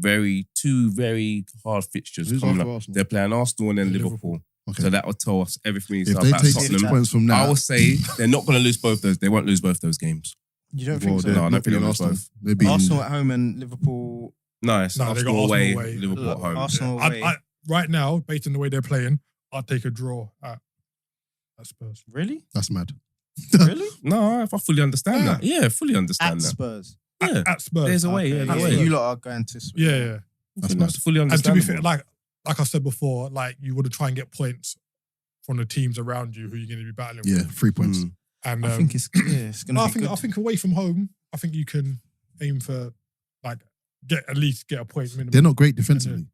two very hard fixtures Who's coming after up. Arsenal? They're playing Arsenal and then And Liverpool. Okay. So that will tell us everything If they about take 6 Tottenham. points from I now, will say they're not going to lose both those. They won't lose both those games. You don't think so? No, I don't think beating they'll lose Arsenal. both. They're beating Arsenal at home and Liverpool. No, it's No, they got Arsenal Arsenal away, away. Liverpool at home. Arsenal I- away. right now, based on the way they're playing, I'd take a draw at Spurs. Really? That's mad. Really? No, if I fully understand that. Yeah, fully understand At that. Spurs. Yeah, At Spurs. there's a way. Okay, Yeah, At there's a Spurs. way. You lot are going to Spurs. Yeah. That's That's mad. fully And to be understandable. fair, like I said before, like you want to try and get points from the teams around you who you're going to be battling Yeah, with. 3 points. And I think it's going I to be good. think away from home, I think you can aim for like at least get a point minimum. They're not great defensively.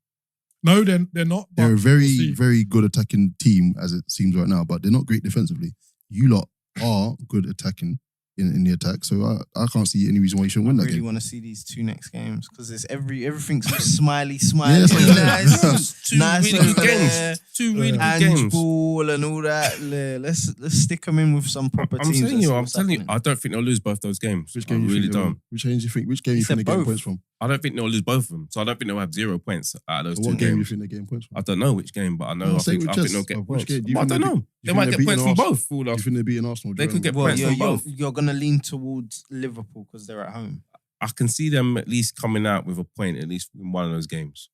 No, they're not. But They're a very, we'll see. very good attacking team as it seems right now, but they're not great defensively. You lot are good attacking in the attack, so I can't see any reason why you shouldn't win I that really game. want to see these 2 next games because it's everything's smiley, Yeah, that's what I'm saying. nice, Two nice really good over games. there. Two really good Ange games. Ball and all that. Let's stick them in with some proper I'm teams. telling Let's you, see I'm what's telling you, happening. I don't think they'll lose both those games. Which I game you really think don't. Which game you think? Which game He you think said they're getting both. points from? I don't think they'll lose both of them. So I don't think they'll have 0 points out of those What two game you games. think they're getting points from? I don't know which game, but I know No, I say it think with they'll chest. get Which points. game do you But I think don't they'll know. be- They you might think get they're points from beating both. All Do you else. think they're beating Arsenal? They could get Well, points from both. you're going to lean towards Liverpool because they're at home. I can see them at least coming out with a point, at least in one of those games.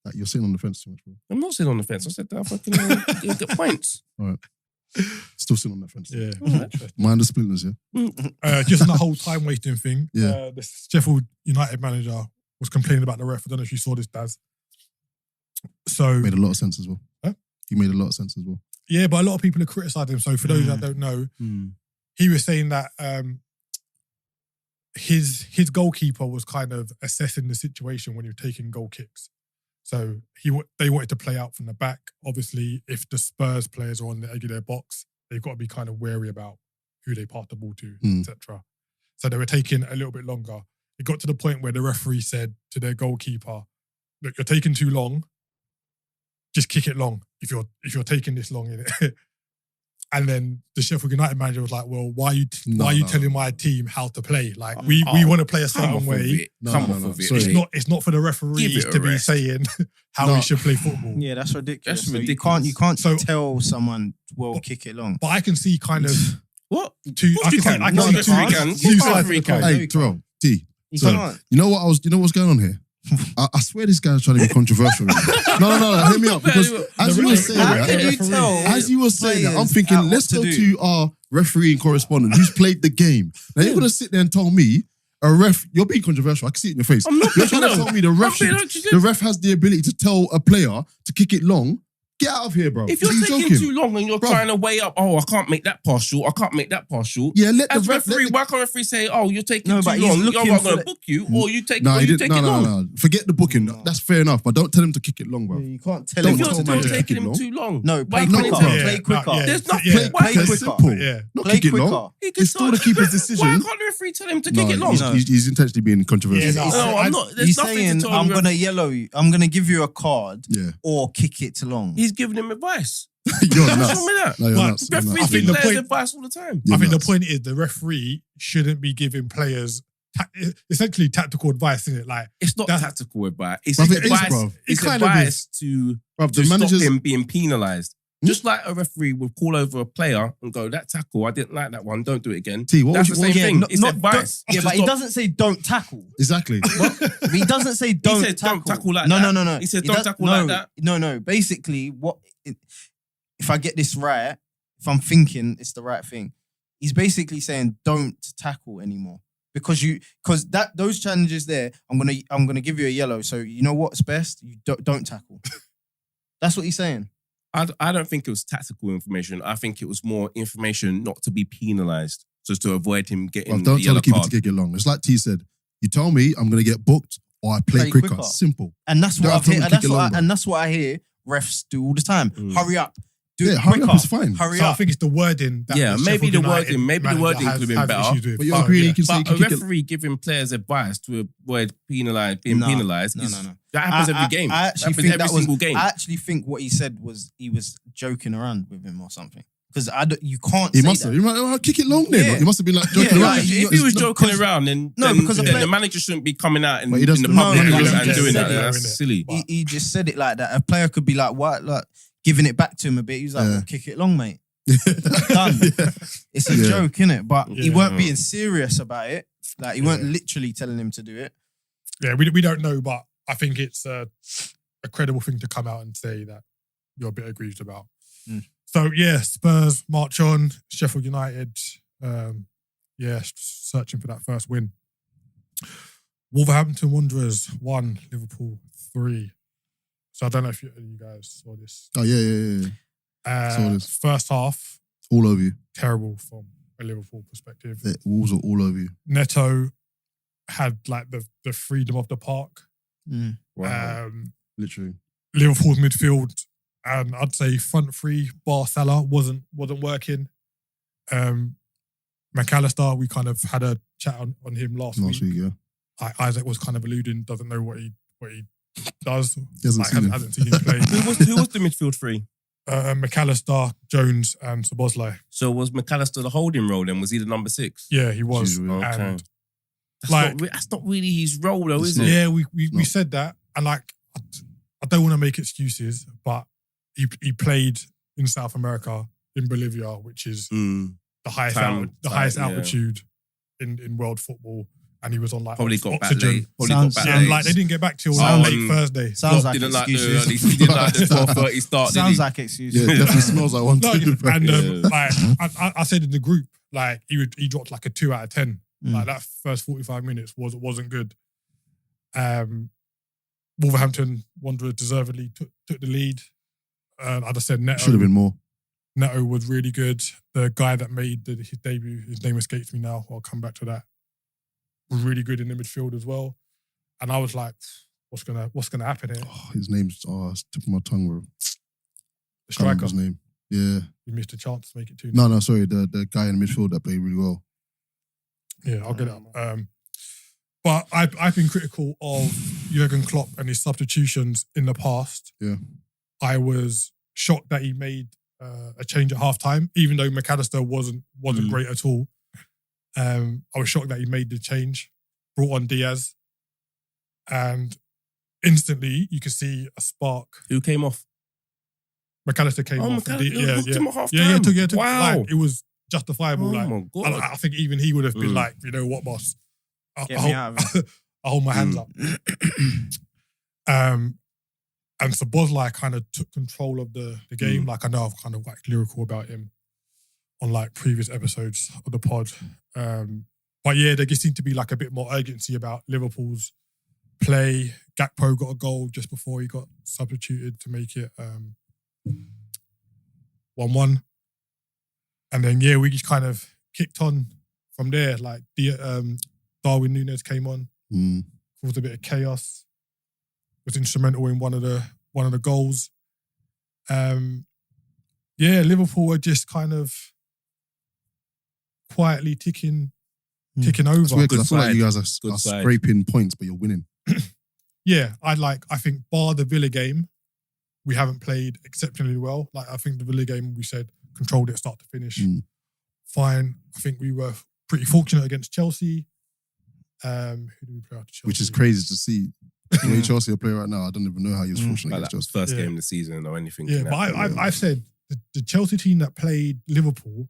Like, you're sitting on the fence too much, bro. I'm not sitting on the fence. I said that I fucking get points. Still sitting on that fence. Yeah. Mind the splinters, yeah? Just on the whole time wasting thing. Yeah. The Sheffield United manager was complaining about the ref. I don't know if you saw this, Daz. So Made a lot of sense as well. Huh? He made a lot of sense as well. yeah, but a lot of people are criticising him. So for those that don't know, he was saying that his goalkeeper was kind of assessing the situation when he was taking goal kicks. So they wanted to play out from the back. Obviously, if the Spurs players are on the edge of their box, they've got to be kind of wary about who they pass the ball to, etc. So they were taking a little bit longer. It got to the point where the referee said to their goalkeeper, "Look, you're taking too long. Just kick it long. If you're taking this long in it." And then the Sheffield United manager was like, "Well, why are you telling my team how to play? Like we want to play a certain way. Come off of it. Sorry. It's not for the referees Give it a to be rest. saying how we should play football." Yeah, that's ridiculous. That's So ridiculous. You can't So- tell someone, well, kick it long. But I can see kind of What? two. I You can see, can. I can No, see you two, can't. two You sides of the can't. coin. Hey, Terrell, T. You So, can't. you know what's going on here? I swear this guy's trying to be controversial. No, hear me out. Because as you were saying How that, can you tell? as you were saying that, I'm players thinking, what let's to go do? to our referee and correspondent who's played the game. Now you're gonna sit there and tell me a ref. You're being controversial. I can see it in your face. I'm not You're trying to no. tell me the ref has the ability to tell a player to kick it long. Get out of here, bro. If you're Are you taking joking? too long and you're Bro. trying to weigh up, I can't make that pass short. I can't make that pass short. Yeah, let the As ref. referee, why can't referee say, you're taking No, too but he's long. looking You're for going the- to book you, or you take, No, or he you didn't. take it long. No. Forget the booking. No. That's fair enough. But don't tell him to kick it long, bro. Yeah, you can't tell Don't him. If tell you're him still to kick taking it him long. too long, No, why play can't he quicker. tell him? Play quicker. There's not Yeah. why Play can't- simple. Yeah. Not Play kick it quicker. long. He can It's still start- to keep his decision. Why can't the referee tell him to kick it long? He's intentionally being controversial. Yeah, no, No, I'm not. There's He's nothing saying, to tell I'm him. going to yellow you. I'm going to give you a card Yeah. or kick it to long. He's giving him advice. You're What's nuts. wrong with that? No, you're But nuts. You're Referees nuts. think give the players point- advice all the time. You're I think the nuts. point is the referee shouldn't be giving players essentially tactical advice, isn't it? Like It's not That's- tactical advice. It's Bruv, it is, advice. bruv. It It's kind of advice to Bruv, the stop managers. him being penalised. Just like a referee would call over a player and go, "That tackle, I didn't like that one. Don't do it again." T, what That's was the you- same what- thing. no- It's not- advice. Yeah, To but he stop- doesn't say don't tackle. Exactly. He doesn't say don't said, tackle. "Don't tackle like no, that." No. He said, He "Don't does- tackle no, like that." No. Basically, if I get this right, if I'm thinking it's the right thing, he's basically saying don't tackle anymore because those challenges there. I'm gonna give you a yellow. So you know what's best? You don't tackle. That's what he's saying. I don't think it was tactical information. I think it was more information not to be penalised, so as to avoid him getting Bruv, the don't tell yellow the keeper card. to kick it long. It's like T said. You tell me I'm going to get booked or I play quicker. quicker. Simple. And that's Don't what have I've to heard. kick it long, And that's what I hear refs do all the time. Mm. Hurry up. Do Yeah, it hurry quicker. up is fine. Hurry So I up. think it's the wording that Yeah, the maybe Sheffield the United wording- maybe the manager wording has could have been better. issues with. But you're So, agreeing yeah. you can say you But can a kick it. referee giving players advice to avoid being penalised No, is no. that happens every game. I That actually happens think every that was. single game. I actually think what he said was he was joking around with him or something. Because you can't. He say must that. have. He might have kick it long then. Yeah. He must have been like joking Yeah, around. like, if he was no, joking because- around, then because then a player- the manager shouldn't be coming out in But he the doesn't- public No, and he doesn't doing say that. that, That's innit? silly. He just said it like that. A player could be like, "What? Like giving it back to him a bit. He was like, well, kick it long, mate. Done. It's a joke, innit? But he weren't being serious about it. Like, he weren't literally telling him to do it. Yeah, we don't know, but I think it's a credible thing to come out and say that you're a bit aggrieved about. So, yeah, Spurs march on. Sheffield United, searching for that first win. Wolverhampton Wanderers 1, Liverpool 3. So I don't know if you guys saw this. Oh, yeah. Saw this. First half. All over you. Terrible from a Liverpool perspective. The Wolves are all over you. Neto had like the freedom of the park. Wow. Literally. Liverpool's midfield, and I'd say front three, bar Salah, wasn't working. McAllister, we kind of had a chat on him last week. Yeah. Isaac was kind of alluding, doesn't know what he does. Hasn't seen him play. Who was the midfield three? McAllister, Jones, and Szoboszlai. So was McAllister the holding role then? Was he the number 6? Yeah, he was. Okay. And that's not really his role though, is it? Yeah, we said that, and like I don't want to make excuses, but he played in South America, in Bolivia, which is the highest altitude in world football. And he was on like probably got oxygen. back late. Like they didn't get back till late Thursday. Sounds like excuses. He didn't like the 12:30 start. Sounds like excuses. Yeah, it definitely smells like one. Like I said in the group, like he dropped like a 2 out of 10. Like that first 45 minutes wasn't good. Wolverhampton Wanderers deservedly took the lead. As I said, Neto should have been more. Neto was really good. The guy that made his debut, his name escapes me now. I'll come back to that. Was really good in the midfield as well, and I was like, "What's gonna happen here?" Oh, his name's it's tip of my tongue, bro. The striker. His name, yeah. You missed a chance to make it 2-0. No, sorry, the guy in the midfield that played really well. Yeah, I'll get it up. But I've been critical of Jurgen Klopp and his substitutions in the past. Yeah, I was shocked that he made a change at halftime, even though McAllister wasn't great at all. I was shocked that he made the change, brought on Diaz, and instantly you could see a spark. Who came off? McAllister came off. Took wow. Like, it was justifiable. Oh my God. I think even he would have been like, you know what, boss? Get me out of it. I hold my hands up. And Szoboszlai kind of took control of the game. Like I know I've kind of like lyrical about him on like previous episodes of the pod. But yeah, there just seemed to be like a bit more urgency about Liverpool's play. Gakpo got a goal just before he got substituted to make it 1-1. And then yeah, we just kind of kicked on from there. Like Darwin Núñez came on, caused a bit of chaos, was instrumental in one of the goals. Yeah, Liverpool were just kind of quietly ticking over. It's weird, 'cause I feel like you guys are scraping points, but you're winning. Yeah, I think bar the Villa game, we haven't played exceptionally well. Like I think the Villa game, we said controlled it start to finish. Fine. I think we were pretty fortunate against Chelsea. Who do we play after Chelsea? Which is crazy to see. The way Chelsea are playing right now, I don't even know how he was fortunate against Chelsea. First game of the season or anything. Yeah, but I've said the Chelsea team that played Liverpool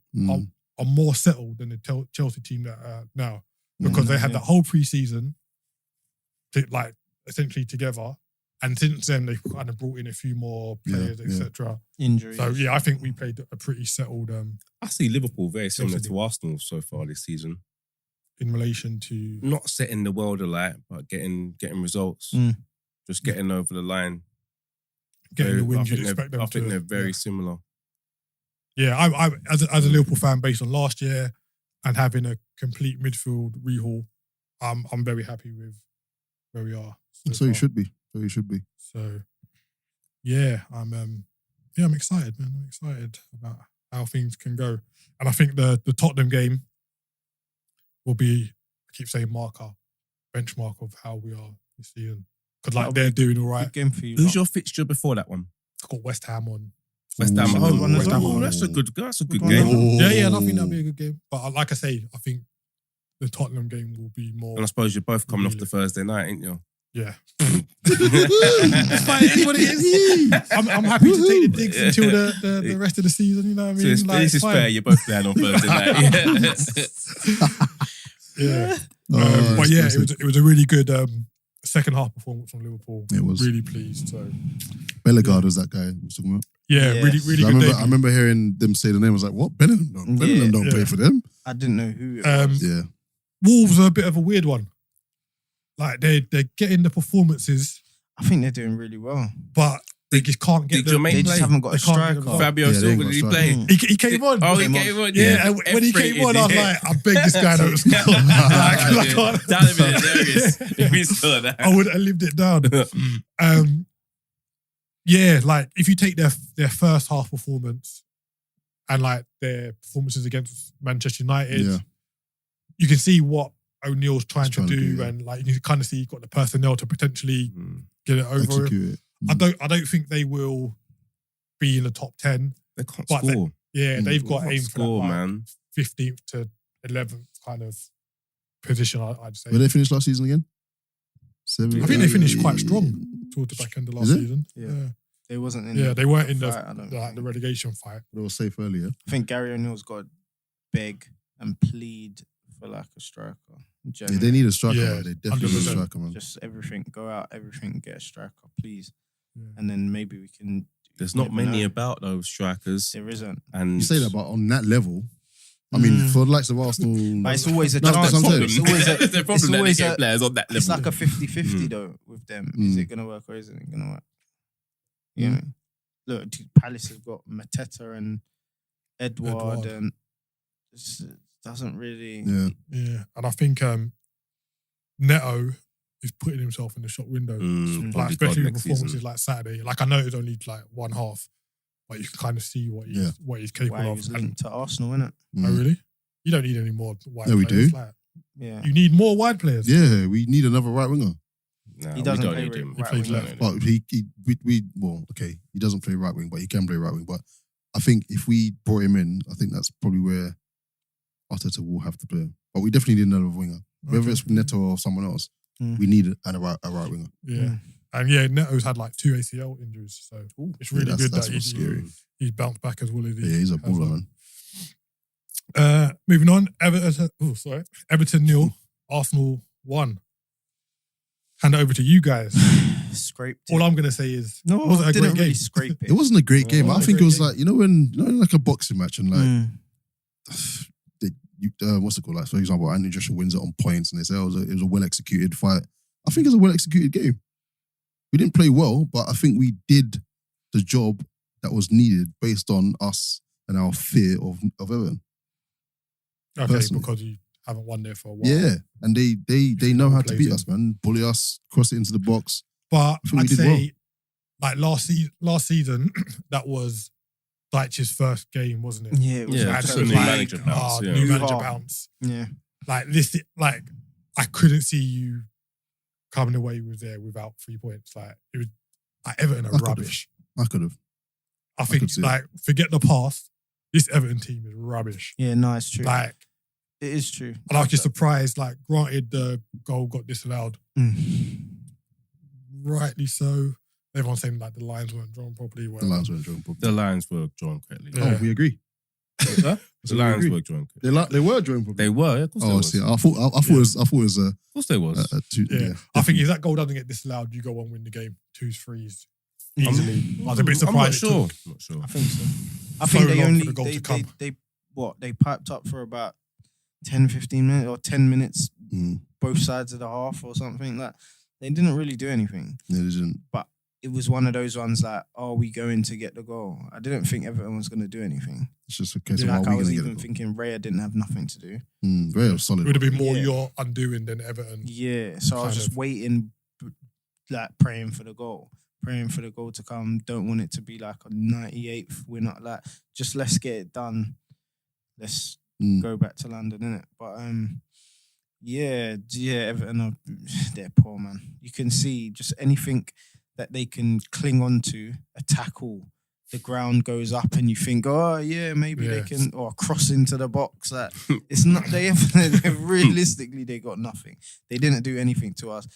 are more settled than the Chelsea team that are now, because they had that whole pre-season like essentially together, and since then they've kind of brought in a few more players, etc. Injuries. So yeah, I think we played a pretty settled. I see Liverpool very similar to Arsenal so far this season. In relation to not setting the world alight, but getting results, just getting over the line, getting the wins you'd expect them to. I think they're very similar. Yeah, I as a Liverpool fan, based on last year and having a complete midfield rehaul, I'm very happy with where we are. So you should be. So yeah, I'm excited, man. I'm excited about how things can go, and I think the Tottenham game will be, I keep saying benchmark of how we are this season. Because like they're doing all right. Good game for you. Who's your fixture before that one? I've got West Ham on. West Ham at home. West Ham. That's a good game. Yeah, I think that'll be a good game. But like I say, I think the Tottenham game will be more. And I suppose you're both coming off the Thursday night, ain't you? Yeah. It's fine. It is what it is. I'm happy to take the digs until the rest of the season. You know what I mean? So this is fair. You're both playing on Thursday night. Yeah. But yeah, it was a really good second half performance from Liverpool. It was really pleased. So Bellegarde was that guy we was talking about. Yeah, Yes. really I good. I remember hearing them say the name. I was like, what? Bellingham don't play for them. I didn't know who it was. Yeah. Wolves are a bit of a weird one. Like they're getting the performances, I think they're doing really well. but they just can't get Did your main They just play? haven't got a They can't get striker. them. Fabio Yeah, they ain't Silva, got did he a play? He came on. Oh, he came on. Yeah, and when he came on, I was like, I beg this guy to score. I can't. That would have been hilarious if he saw that. I would have lived it down. Yeah, like if you take their first half performance and like their performances against Manchester United, Yeah. you can see what O'Neill's trying to do, yeah. and like you can kind of see he's got the personnel to potentially get it over. Execute it. I don't think they will be in the top 10. They can't But score. They've got Can't aim score, for that, man. 15th to 11th kind of position. I'd say. Where they finished last season again? I think they finished quite strong towards the back end of last Is it? season. Yeah. They wasn't in. Yeah, they weren't in fight, I don't the think. relegation fight. They were safe earlier. I think Gary O'Neill's got to beg and plead for like a striker. Yeah, they need a striker. Yeah, man. They definitely need a 100%. striker, man. Just everything, go out, everything, get a striker, please. Yeah. And then maybe we can. There's you not never many know. about those strikers. There isn't. And You say that, but on that level, I mean, for the likes of Arsenal, But it's always a That's chance. what I'm saying. It's always a, the problem that they always get a- players on that level. it's like a 50-50 though with them. Is it going to work or isn't it going to work? You know? Look, Palace have got Mateta and Edward. And it doesn't really. yeah, Yeah, and I think Neto is putting himself in the shop window, like, Probably especially God with next performances season. like Saturday. Like I know it's only like one half, but you can kind of see what he's capable Why he of. was And- linked to Arsenal, innit? oh really? You don't need any more wide Yeah, we players. do. Like, Yeah. you need more wide players. yeah. We need another right winger. Nah, He doesn't we don't play need him. He right plays wing. left. But he doesn't play right wing, but he can play right wing. But I think if we brought him in, I think that's probably where Arteta will have to play him. But we definitely need another winger, whether it's Neto or someone else. We need a right winger. Yeah. And yeah, Neto's had like 2 ACL injuries, so it's really Yeah, good that's that what's scary. he's bounced back as well as he Yeah, he's a has baller, done. man. Moving on, Everton 0, Arsenal 1. Hand it over to you guys. Scraped All it. I'm gonna say is, No, it wasn't a didn't great really game. scrape it. It wasn't a great game. Oh, I think great it was game. like when like a boxing match and like Mm. what's it called? Like for example, Anthony Joshua wins it on points and they say it was a well executed fight. I think it's a well executed game. We didn't play well, but I think we did the job that was needed based on us and our fear of Everton. Okay, Personally. because you haven't won there for a while. Yeah, and they know how to Plays beat in. us, man. Bully us, cross it into the box. But think we I'd did say, like last season, that was Dyche's first game, wasn't it? Yeah, it was Yeah, And just it a was new like, manager bounce, yeah. new New manager heart. bounce. Yeah. Like this, like I couldn't see you coming away with there without 3 points. Like it was, like Everton are I could've. rubbish. I could have. I think could see it. like forget the past. This Everton team is rubbish. Yeah, no, it's true. Like, it is true. and I was just surprised. Like, granted, the goal got disallowed, rightly so. Everyone's saying like the lines weren't drawn properly. The whatever. lines weren't drawn properly. The lines were drawn correctly. Yeah. Oh, we agree. Huh? So The we lines agree. were drawn correctly. They were drawn properly. They were, yeah, of course they Oh, was. see, I thought it was Of course they was. two. Yeah. I think if that goal doesn't get disallowed, you go on win the game 2-3 easily. I was a bit I'm not surprised. sure. Not sure. I think so. I So think they long only for the goal to come. they piped up for about 10, 15 minutes or 10 minutes Mm. both sides of the half or something. Like they didn't really do anything. Yeah, they didn't. But it was one of those ones like, are we going to get the goal? I didn't think Everton was going to do anything. It's just a case of Like are I we was going to get even it? thinking Raya didn't have nothing to do. Very solid. It would have been more Yeah. your undoing than Everton. Yeah, so I was Kind just of. waiting, like praying for the goal to come. Don't want it to be like a 98th winner. Like, just let's get it done. Let's go back to London, innit? But yeah, Everton they're poor, man. You can see just anything that they can cling on to, a tackle, the ground goes up, and you think, oh yeah, maybe they Yeah. can, or cross into the box. Like, it's not. Realistically, they got nothing. They didn't do anything to us.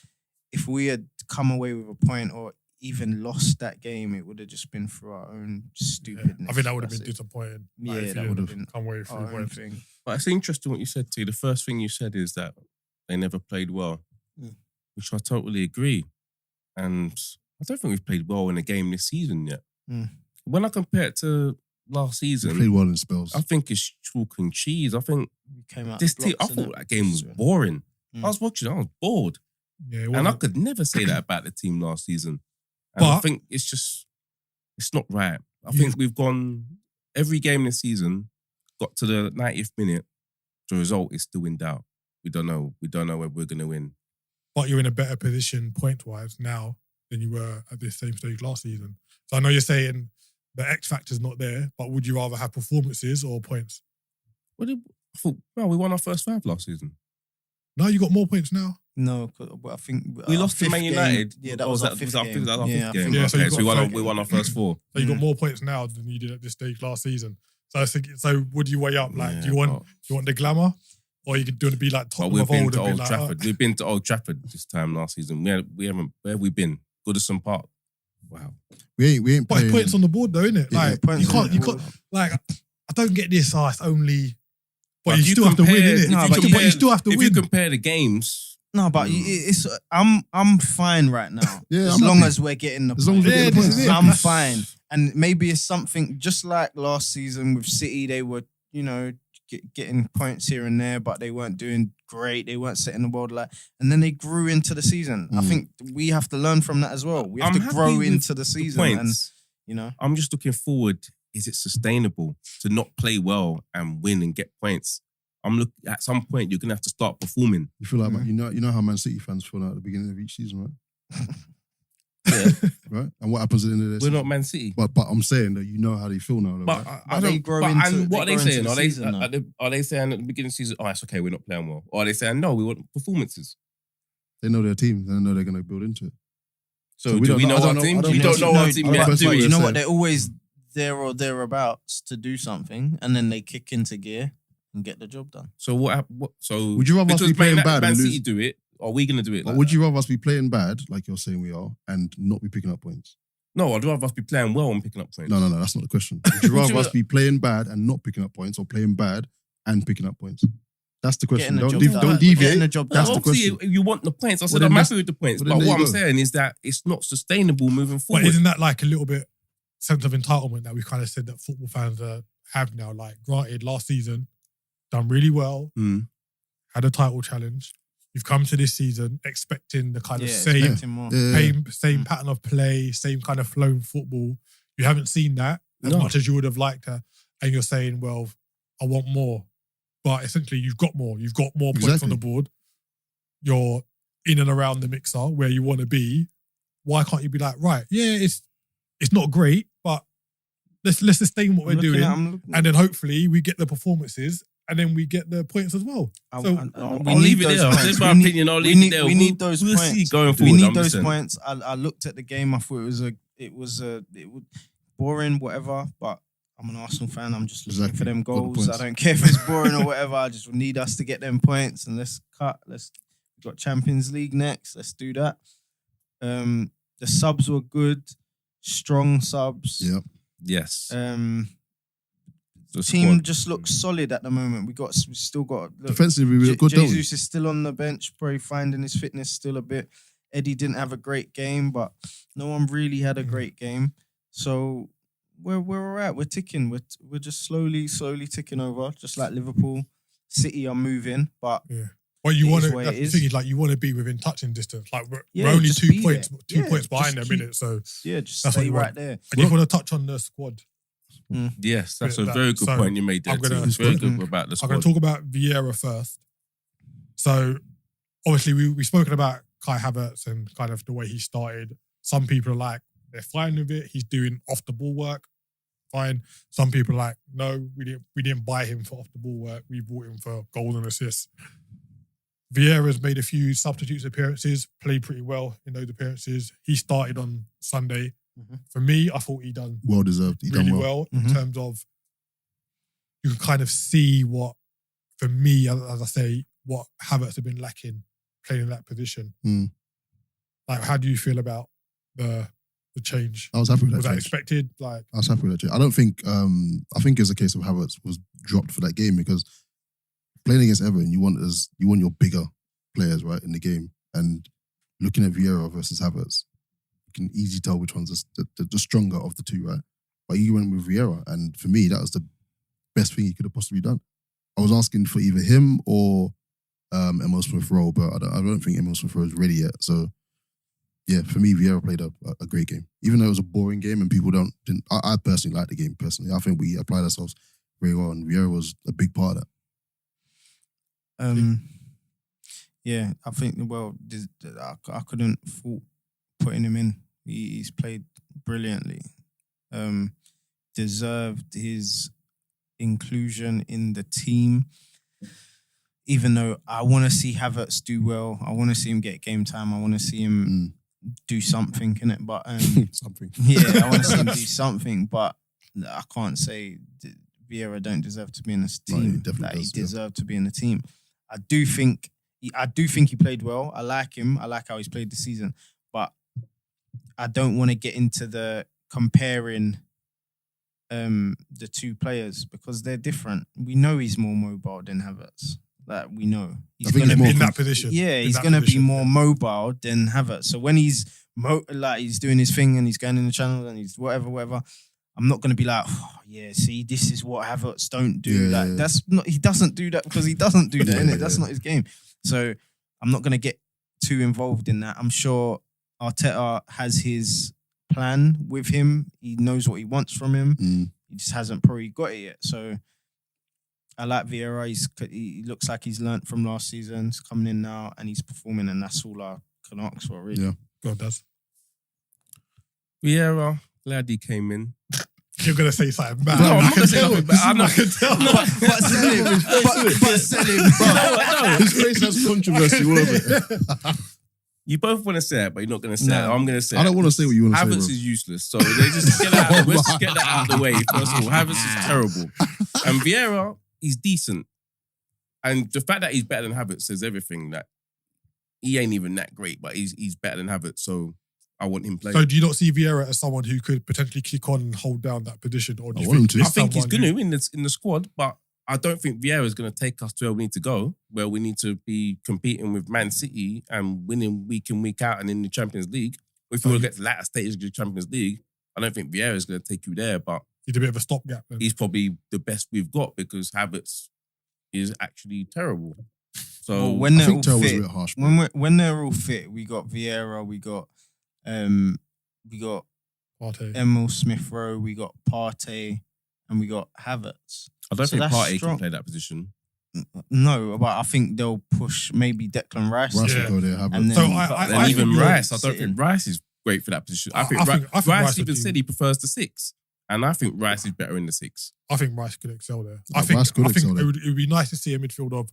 if we had come away with a point or even lost that game, it would have just been through our own stupidness. I think that would have That's been it. disappointing. Yeah, if that you would have had been come away with our 3 own points. thing. But it's interesting what you said, T. The first thing you said is that they never played well, which I totally agree. And I don't think we've played well in a game this season yet. When I compare it to last We season, played well in spells. I think it's chalk and cheese. I think We came out this the team, I blocks, thought innit? that game was boring. I was watching, I was bored. Yeah, it And I wasn't- could never say that about the team last season. And I But- think it's not right. I think we've gone, every game this season, got to the 90th minute, the result is still in doubt. We don't know whether we're going to win. But you're in a better position point-wise now than you were at this same stage last season. So I know you're saying the X factor's not there, but would you rather have performances or points? I thought, well, we won our first 5 last season. No, you got more points now. No, but I think We our lost to fifth Man game- United. Yeah, that Or was our that fifth our game. fifth game? Yeah, I think- Yeah, so you Okay, so got we won our first 4. So you got more points now than you did at this stage last season. So I think, so would you weigh up? Like, Yeah, do you want the glamour, or you could do it be like But Tottenham we've of been old to and be Old like, Trafford. We've been to Old Trafford this time last season. We haven't. Where have we been? Goodison Park. Wow. We ain't But playing. it's points on the board though, isn't it? Yeah, Like points you on the can't board. like I don't get this. It's only, but But you if you still have to win, compare- innit? if you But compare- you still have to If win. you compare the games, No, but it's I'm fine right now. Yeah, as I'm long happy. as we're getting the As long as points. we're getting the this is points. it. I'm fine. And maybe it's something just like last season with City. They were, getting points here and there, but they weren't doing great. They weren't setting the world light. And then they grew into the season. I think we have to learn from that as well. We have I'm to happy grow with into the season. points. And, I'm just looking forward. Is it sustainable to not play well and win and get points? At some point you're gonna have to start performing. You feel like you know how Man City fans feel like at the beginning of each season, right? Yeah. Right? And what happens at the end of the We're season? not Man City. But I'm saying that you know how they feel now, though, But right? I they don't. grow But into- and what they are grow they into saying? the season now. Are they saying at the beginning of the season, oh, it's okay, we're not playing well? Or are they saying, no, we want performances? They know their team. They know they're going to build into it. So, So do we know I our don't team? know- We don't know our team I don't yet, know do what we? you you're know what? saying. They're always there or thereabouts to do something, and then they kick into gear and get the job done. So what? So Would you rather us because be playing Man bad Man and City lose? do it? Or are we going to do it? But Like would that? you rather us be playing bad, like you're saying we are, and not be picking up points? No, I'd rather us be playing well and picking up points. No, that's not the question. Would you rather us be playing bad and not picking up points, or playing bad and picking up points? That's the question. Getting the Don't, job done. don't Getting deviate. the job That's done. the Obviously, question. you want the points. I said Well, I'm then happy with the points, well, but then what there I'm you go. saying is that it's not sustainable moving forward. But isn't that like a little bit sense of entitlement that we've kind of said that football fans have now? Like, granted, last season done really well, had a title challenge. You've come to this season expecting the kind of same expecting more. same pattern of play, same kind of flow in football. You haven't seen that as No. much as you would have liked to, and you're saying, "Well, I want more." But essentially, you've got more. You've got more points on Exactly. the board. You're in and around the mixer where you want to be. Why can't you be like, right? Yeah, it's not great, but let's sustain what we're doing, and then hopefully we get the performances, and then we get the points as well. I'll we leave need it those there. points. That's my We need- opinion. I'll we leave need- it there. we need those We'll points. see going We forward. need I'm those just saying. points. I looked at the game. I thought it was boring, whatever. But I'm an Arsenal fan. I'm just looking Exactly. for them Got the goals. I points. don't care if it's boring or whatever. I just need us to get them points, and let's cut. We've got Champions League next. Let's do that. The subs were good, strong subs. Yeah. Yes. The Team squad. just looks solid at the moment. We still got look, Defensively, we were good, don't we? Jesus is still on the bench, probably finding his fitness still a bit. Eddie didn't have a great game, but no one really had a great game. So we're all right. We're ticking. We're just slowly ticking over, just like Liverpool. City are moving, but Well, you It want is to. what That's it the is. thing is, like, you want to be within touching distance. Like, we're Yeah, only just 2 be points, there. 2 Yeah, points behind them, just keep- innit? So yeah, just That's what stay you right want. there. I just want to touch on the squad. Yes, that's a That- very good so point you made there. I'm gonna- Too. It's very good about the I'm squad. going to talk about Vieira first. So, obviously, we've spoken about Kai Havertz and kind of the way he started. Some people are like, they're fine with it. He's doing off the ball work. Fine. Some people are like, no, we didn't buy him for off the ball work. We bought him for goals and assists. Vieira's made a few substitutes appearances, played pretty well in those appearances. He started on Sunday. For me, I thought he done Well deserved. He really done well. well in terms of you can kind of see what, for me, as I say, what Havertz have been lacking playing in that position. Like, how do you feel about the change? I was happy with that Was that change. expected? Like, I was happy with that change. I don't think, I think it's a case of Havertz was dropped for that game because playing against Everton, you want your bigger players, right, in the game. And looking at Vieira versus Havertz, you can easily tell which one's the stronger of the two, right? But you went with Vieira, and for me, that was the best thing he could have possibly done. I was asking for either him or Emil Smith-Rowe, but I don't think Emil Smith-Rowe is ready yet. So, yeah, for me, Vieira played a great game. Even though it was a boring game and people didn't. I personally liked the game, personally. I think we applied ourselves very well, and Vieira was a big part of that. Yeah, I think, well, I couldn't fault putting him in. He's played brilliantly. Deserved his inclusion in the team. Even though I want to see Havertz do well, I want to see him get game time. I want to see him do something, innit? But Something. yeah, I want to see him do something. But I can't say Vieira don't deserve to be in this team. No, he definitely does, he deserved to be in the team. I do think he played well. I like him. I like how he's played this season. But I don't want to get into the comparing the two players because they're different. We know he's more mobile than Havertz. Like, we know. He's going to be in that position. Yeah, he's going to be more mobile than Havertz. So when he's he's doing his thing and he's going in the channel and he's whatever, I'm not going to be like, oh, yeah, see, this is what Havertz don't do. That's not. He doesn't do that because he doesn't do that, innit? That's not his game. So I'm not going to get too involved in that. I'm sure Arteta has his plan with him. He knows what he wants from him. He just hasn't probably got it yet. So I like Vieira. He looks like he's learnt from last season. He's coming in now and he's performing, and that's all I can ask for, really. Yeah. God does. Vieira, glad he came in. You're going to say something bad. No, I'm not going to say nothing bad. I can tell. But sell him. But sell him. No. His face has controversy all over it. You both want to say it, but you're not going to say it. I'm going to say it. I don't want to say what you want to say, Havertz bro. is useless. So let's just get that out of the way. First of all, Havertz is terrible. And Vieira, he's decent. And the fact that he's better than Havertz says everything. That he ain't even that great, but he's better than Havertz. So I want him playing. So do you not see Vieira as someone who could potentially kick on and hold down that position? Or do you I want him to. I think he's going to in the squad, but I don't think Vieira is going to take us to where we need to go, where we need to be competing with Man City and winning week in, week out and in the Champions League. If we want to get to the latter stage of the Champions League, I don't think Vieira is going to take you there, but he's a bit of a stopgap then. He's probably the best we've got because Havertz is actually terrible. So when they're all was a fit, bit harsh, when they're all fit, we got Vieira, we got Partey. Emil Smith-Rowe, we got Partey, and we got Havertz. I don't So think that's Partey strong. can play that position. No, but I think they'll push maybe Declan Rice. Rice Yeah. will go there, Havertz. And So then, I And even think Rice, I don't sitting. think Rice is great for that position. I think Rice Rice would even do- said he prefers the 6. And I think Rice is better in the 6. I think Rice could excel there. Yeah, Rice could excel there. It would be nice to see a midfield of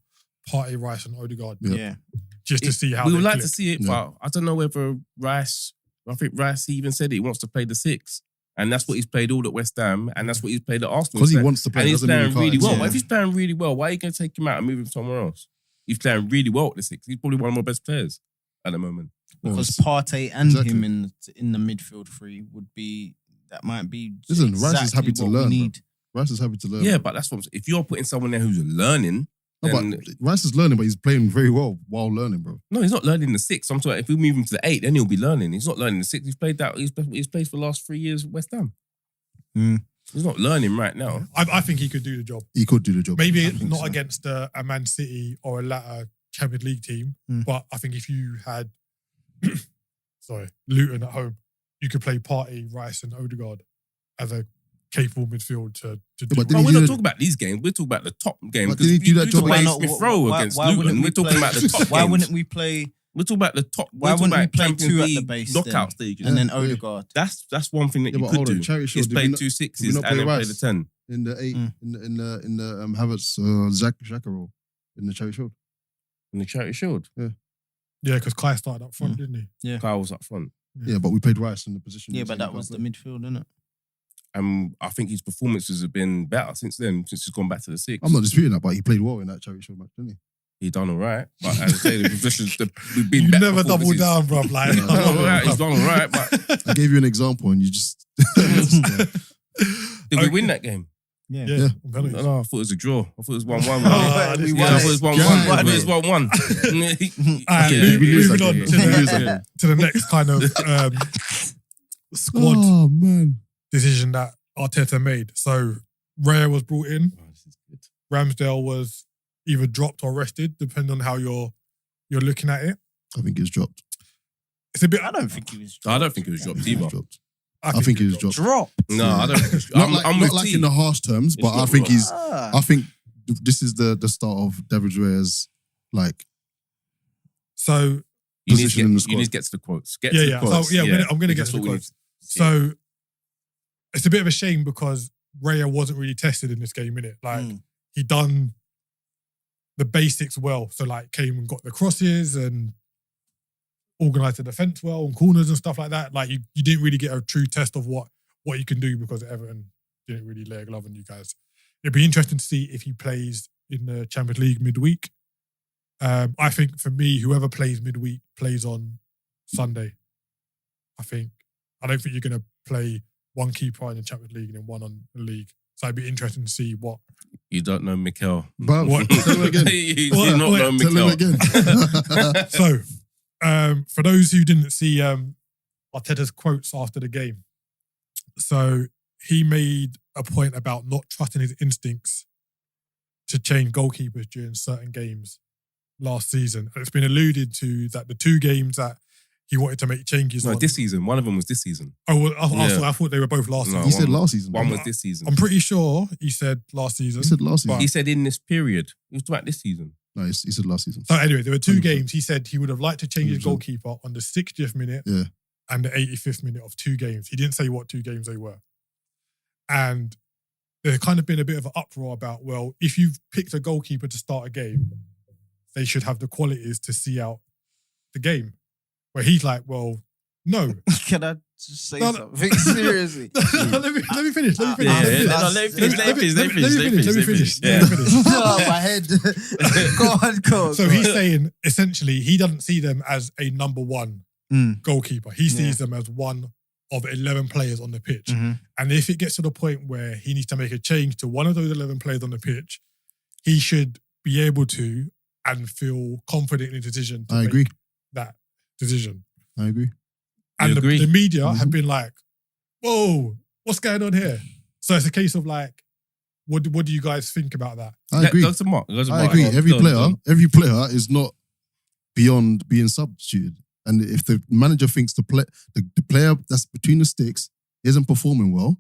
Partey, Rice and Odegaard yeah. just to see how we they would like click. to see it, Yeah. but I don't know whether Rice. I think Rice even said he wants to play the 6, and that's what he's played all at West Ham, and that's what he's played at Arsenal. Because he wants to play. and he's doesn't mean playing he can't. really well. Yeah. But if he's playing really well, why are you going to take him out and move him somewhere else? He's playing really well at the 6. He's probably one of my best players at the moment. Because Partey and Exactly. him in the midfield three would be might be. Listen, Rice is happy to what we learn, bro. need. Rice is happy to learn. Yeah, but that's what if you're putting someone there who's learning. No, Then, but Rice is learning, but he's playing very well while learning, bro. no, he's not learning the 6. I'm talking. If we move him to the 8, then he'll be learning. He's not learning the 6. He's played that. He's played for the last 3 years at West Ham. He's not learning right now. I think he could do the job. He could do the job. Maybe I think not so. against a Man City or a latter Champions League team, but I think if you had Luton at home, you could play Partey, Rice and Odegaard as a capable midfield to do. but But did we're he not do talking about these games. We're talking about the top game. But did he do that job? Why Why not- Smith-Rowe why- against why wouldn't Luton. we We're talking play- about the top Why games. wouldn't we play? We're talking about the top. Why we're talking wouldn't we about play Champions 2 at the League base knockout then? stages. And then Yeah. Odegaard. That's one thing that Yeah, you but could hold on, do. Charity Shield, Is did play we not- 2 did we 6s not and then play play the Rice? 10. in the 8 in the Havertz Xhaka role in the Charity Shield. In the Charity Shield. Yeah, because Kai started up front, didn't he? Kyle was up front. Yeah, but we played Rice in the position. Yeah, but that was the midfield, isn't it? And I think his performances have been better since then, since he's gone back to the 6. I'm not disputing that, but he played well in that Charity Shield match, didn't he? He done all right, but as I say, the positions we've been. You better never double performances. down, bruv. Like, He's done all right. He's done all right, but I gave you an example and you just. did we win that game? Yeah. Yeah. No, I thought it was a draw. I thought it was 1-1. Oh, we Yeah, won I thought it was 1-1. I thought it was 1-1. Alright, Yeah, moving on yeah. to the next kind of squad Oh man. decision that Arteta made. So Raya was brought in. Oh, this is good. Ramsdale was either dropped or rested, depending on how you're looking at it. I think it's dropped. It's a bit. I don't think he was. I don't think it was dropped It's either. dropped. I think it was dropped. Drop. No, I don't think it was Not dropped. I'm not with like T. in the harsh terms, but It's I not think dropped. he's. I think this is the start of David Raya's like. So You need, to position get, in the you squad. need to get to the quotes. Get Yeah, to yeah. the quotes. So, yeah, I'm gonna get That's to the what we need quotes. to see. So it's a bit of a shame because Raya wasn't really tested in this game, innit? Like he done the basics well. So like came and got the crosses and organised the defence well and corners and stuff like that. Like you didn't really get a true test of what you can do because Everton didn't really lay a glove on you guys. It'd be interesting to see if he plays in the Champions League midweek. I think for me, whoever plays midweek plays on Sunday. I don't think you're going to play one keeper in the Champions League and then one on the league. So it'd be interesting to see what. You don't know Mikel. Bro, What? tell him again. You do not know Tell him Mikel. again. So, for those who didn't see Arteta's quotes after the game, so he made a point about not trusting his instincts to change goalkeepers during certain games last season. And it's been alluded to that the two games that he wanted to make changes No, on. this season. One of them was this season. Oh, well, Yeah. I thought they were both last No, season. He said last season. One man. was this season. I'm pretty sure he said last season. He said last season. But- He said in this period. He was talking about this season. No, he said last season. So anyway, there were two 100%. games. He said he would have liked to change his 100%. goalkeeper on the 60th minute Yeah. and the 85th minute of two games. He didn't say what two games they were. And there's kind of been a bit of an uproar about, well, if you've picked a goalkeeper to start a game, they should have the qualities to see out the game. Where he's like, well, no. Can I just say No, no. something seriously? let me finish. Let me finish. Yeah, Let me yeah, finish. no, let me finish, let me finish, let me finish, Let me finish. let me finish. Let me finish. Oh, my head. Go on. So he's saying essentially he doesn't see them as a number one goalkeeper. He sees them as one of 11 players on the pitch. And if it gets to the point where he needs to make a change to one of those 11 players on the pitch, he should be able to and feel confident in his decision to I make agree. that decision. I agree. And You agree? the media Mhm. have been like, whoa, what's going on here? So it's a case of like, what do you guys think about that? I agree. Go to Mark. I agree. Every player is not beyond being substituted. And if the manager thinks the player that's between the sticks isn't performing well,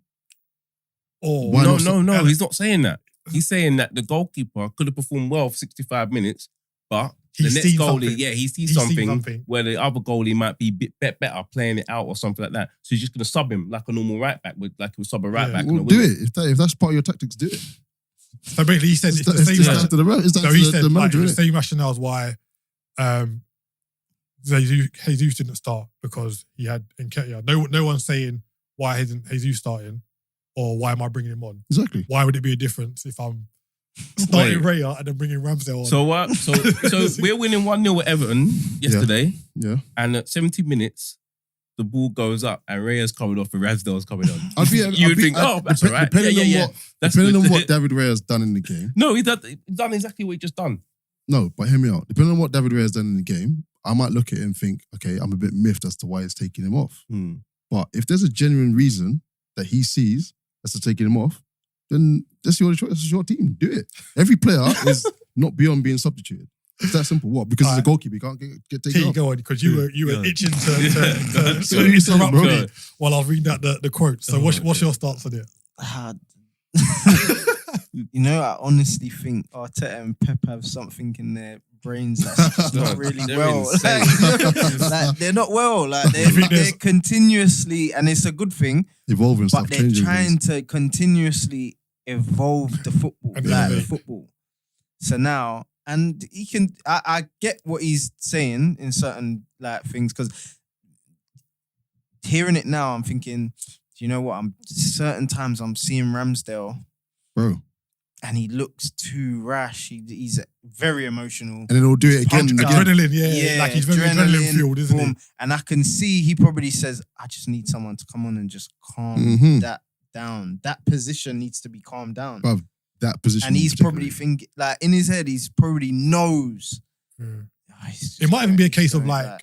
Or Why No, not? no. He's not saying that. He's saying that the goalkeeper could have performed well for 65 minutes, but the He's next seen goalie, something. yeah, he sees He's seen something, something. where the other goalie might be a bit better playing it out or something like that. So he's just going to sub him like a normal right back, like he'll sub a right Yeah. back. well, and a do winger. it. If that's part of your tactics, do it. So basically he said it's the It's same just rationale. down to the it's down So to he the said like, manager. the innit? same rationales why Jesus didn't start because he had Nketiah. No one's saying why isn't Jesus starting or why am I bringing him on? Exactly. Why would it be a difference if I'm starting Raya and then bringing Ramsdale on? So what? So we're winning 1-0 at Everton yesterday, Yeah. and at 70 minutes, the ball goes up and Raya's coming off and Ramsdale's coming on. I'd You would think, oh, that's all right. Yeah. That's Depending good. on what David Raya has done in the game. No, he's done exactly what he just done. No, but hear me out. Depending on what David Raya has done in the game, I might look at it and think, okay, I'm a bit miffed as to why he's taking him off. But if there's a genuine reason that he sees as to taking him off, then that's your choice. That's your team. Do it. Every player is not beyond being substituted. It's that simple. What? Because he's a goalkeeper, he can't get taken Here you off. go on because you were itching to So you said, interrupt bro. me while I was reading out the quote. So what's your stance on it? You know, I honestly think Arteta and Pep have something in their brains that's just not really They're well. insane. Like, they're not well. Like You think they're there's- continuously, and it's a good thing, Evolving but stuff, they're changing trying things. to continuously evolve the football, And like the innovate. football. So now, and he can. I get what he's saying in certain like things because hearing it now, I'm thinking, do you know what? Certain times I'm seeing Ramsdale. Bro, and he looks too rash. He's very emotional. And then he'll do it again. Adrenaline, yeah. Like he's very adrenaline fueled, isn't he? And I can see he probably says, I just need someone to come on and just calm that down. That position needs to be calmed down. Bruv, that position. And he's probably thinking, like in his head, he's probably knows. It might even be a case of like,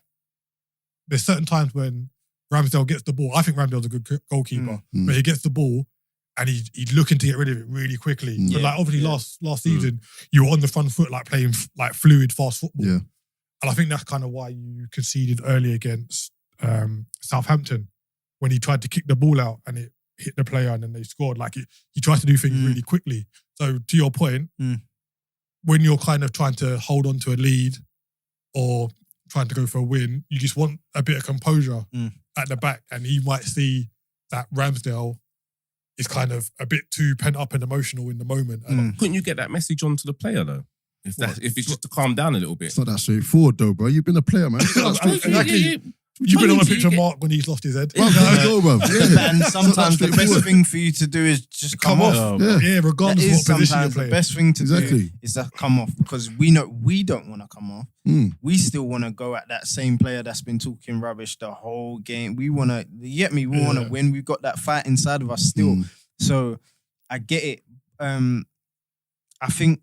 there's certain times when Ramsdale gets the ball. I think Ramsdale's a good goalkeeper, but he gets the ball and he's looking to get rid of it really quickly. But like obviously last season, you were on the front foot, like playing like fluid, fast football. Yeah. And I think that's kind of why you conceded early against Southampton when he tried to kick the ball out and it hit the player and then they scored. Like he tries to do things really quickly. So to your point, when you're kind of trying to hold on to a lead or trying to go for a win, you just want a bit of composure at the back. And he might see that Ramsdale is kind of a bit too pent up and emotional in the moment. Couldn't you get that message onto the player though? If it's just to calm down a little bit. It's not that straightforward though, bro. You've been a player, man. You've been on a picture of Mark when he's lost his head. And sometimes the best thing for you to do is just come off. Yeah, regardless of what position you're playing. The best thing to do is to come off, because we know we don't want to come off. We still want to go at that same player that's been talking rubbish the whole game. We want to, we want to win. We've got that fight inside of us still. So I get it. I think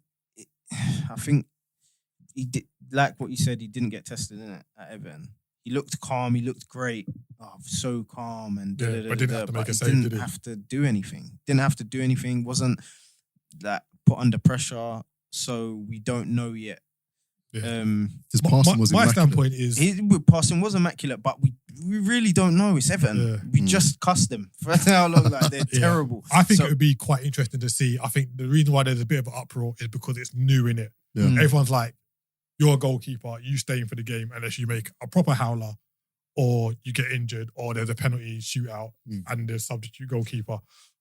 he did, like what you said, he didn't get tested in it at Everton. He looked calm. He looked great. Oh, so calm and but didn't have to make a save, didn't have to do anything. Didn't have to do anything. Wasn't like put under pressure. So we don't know yet. Yeah. His passing was my immaculate. standpoint is his passing was immaculate, but we really don't know. It's Everton. Yeah. We just cussed them for how long. Like they're terrible. I think it would be quite interesting to see. I think the reason why there's a bit of an uproar is because it's new in it. Yeah. Everyone's like, you're a goalkeeper, you staying for the game unless you make a proper howler or you get injured or there's a penalty shootout and there's substitute goalkeeper.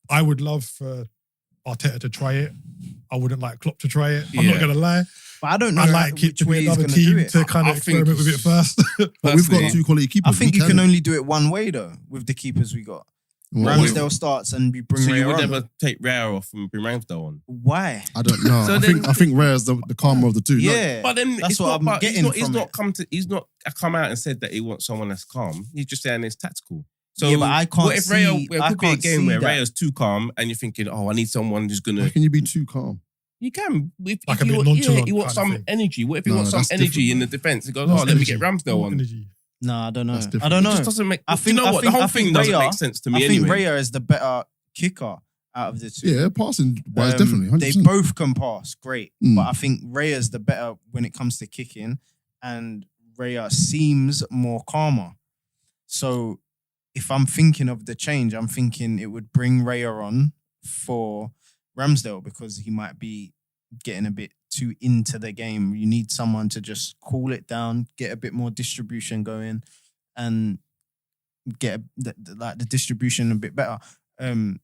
I would love for Arteta to try it. I wouldn't like Klopp to try it. I'm not going to lie. But I don't know I'd like it to be another team to kind of experiment with it first. But we've got two quality keepers. I think you can only do it one way though with the keepers we got. Ramsdale starts and we bring Raya on. So you would never take Raya off and bring Ramsdale on? Why? I don't know. So I think Raya's the calmer of the two. Yeah, but then that's what I'm getting from it. He's not come out and said that he wants someone that's calm. He's just saying it's tactical. So yeah, but I can't what if see. Raya, could be a game where Raya's too calm and you're thinking, oh, I need someone who's gonna. How can you be too calm? You can. If like a you bit want, nonchalant. He wants some energy. What if he wants some energy in the defense? He goes, let me get Ramsdale on. No, I don't know. I don't know. It just doesn't make. I think the whole thing doesn't make sense to me. I think Raya is the better kicker out of the two. Yeah, passing wise, definitely. 100%. They both can pass, great. But I think Raya's the better when it comes to kicking, and Raya seems more calmer. So if I'm thinking of the change, I'm thinking it would bring Raya on for Ramsdale because he might be getting a bit too into the game. You need someone to just cool it down, get a bit more distribution going, and get the distribution a bit better. I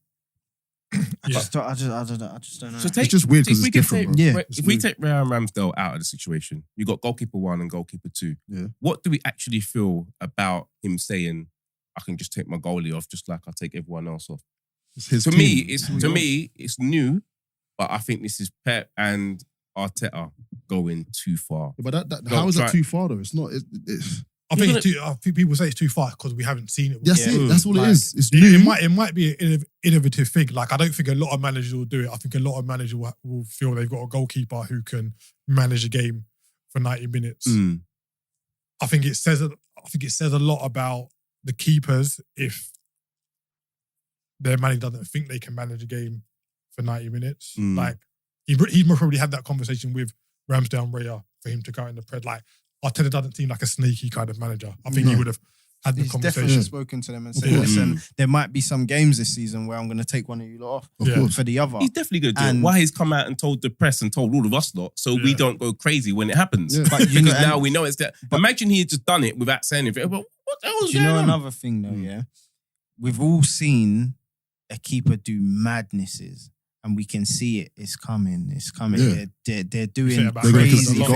just don't know. So it's just weird because it's different. If we take Raya and Ramsdale out of the situation, you got goalkeeper 1 and goalkeeper 2. Yeah. What do we actually feel about him saying, "I can just take my goalie off, just like I take everyone else off"? To me, it's new, but I think this is Pep and Arteta going too far. Yeah, but how is that too far though? It's not. I think people say it's too far because we haven't seen it. That's it. That's all it is. It's new. It might be an innovative thing. Like I don't think a lot of managers will do it. I think a lot of managers will feel they've got a goalkeeper who can manage a game for 90 minutes. I think it says a lot about the keepers if their manager doesn't think they can manage a game for 90 minutes. Like he probably had that conversation with Ramsdale and Raya for him to go in the pred. Like Arteta doesn't seem like a sneaky kind of manager. I think he would have had the He's conversation. definitely spoken to them and said, listen, there might be some games this season where I'm going to take one of you lot off for the other. He's definitely going to do it. Why he's come out and told the press and told all of us lot so we don't go crazy when it happens. Yeah. But because now we know it's that. Imagine he had just done it without saying anything. But what the hell is Do you know another thing though, yeah? We've all seen a keeper do madnesses. And we can see it. It's coming. It's coming. Yeah. They're doing crazy things.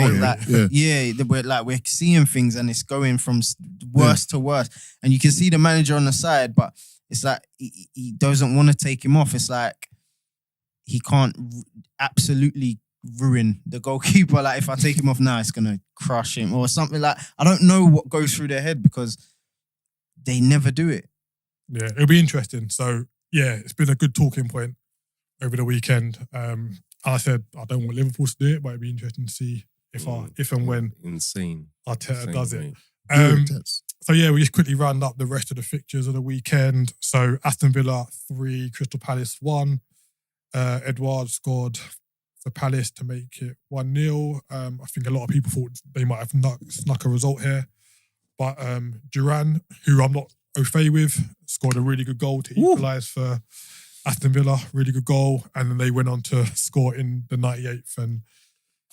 We're seeing things, and it's going from worse to worse. And you can see the manager on the side, but it's like he doesn't want to take him off. It's like he can't absolutely ruin the goalkeeper. Like if I take him off now, it's gonna crush him or something. Like I don't know what goes through their head because they never do it. Yeah, it'll be interesting. So yeah, it's been a good talking point over the weekend. I said I don't want Liverpool to do it, but it'd be interesting to see if and when Arteta does it. So yeah, we just quickly round up the rest of the fixtures of the weekend. So Aston Villa 3, Crystal Palace 1. Edouard scored for Palace to make it 1-0. I think a lot of people thought they might have snuck a result here. But Duran, who I'm not au fait with, scored a really good goal to equalise for Aston Villa. Really good goal. And then they went on to score in the 98th and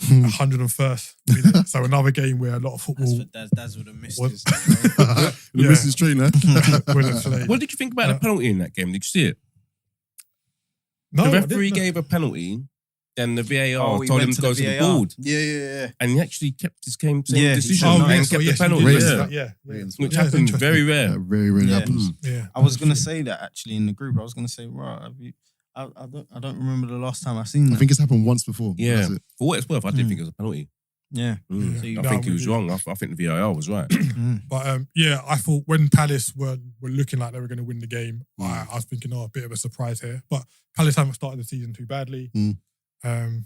101st minute. So another game where a lot of football... That's what the missed is. The missing train, What did you think about the penalty in that game? Did you see it? No, the referee gave a penalty, then the VAR told him to go to the board. Yeah. And he actually kept his same decision Oh, and kept the penalty. Which happens very rare. Very rarely happens. Yeah, I was going to say that actually in the group. I was going to say, right, I don't remember the last time I've seen that. I think it's happened once before. Yeah. For what it's worth, I didn't think it was a penalty. Yeah. I think he was wrong. I think the VAR was right. But I thought when Palace were looking like they were going to win the game, I was thinking, a bit of a surprise here. But Palace haven't started the season too badly. And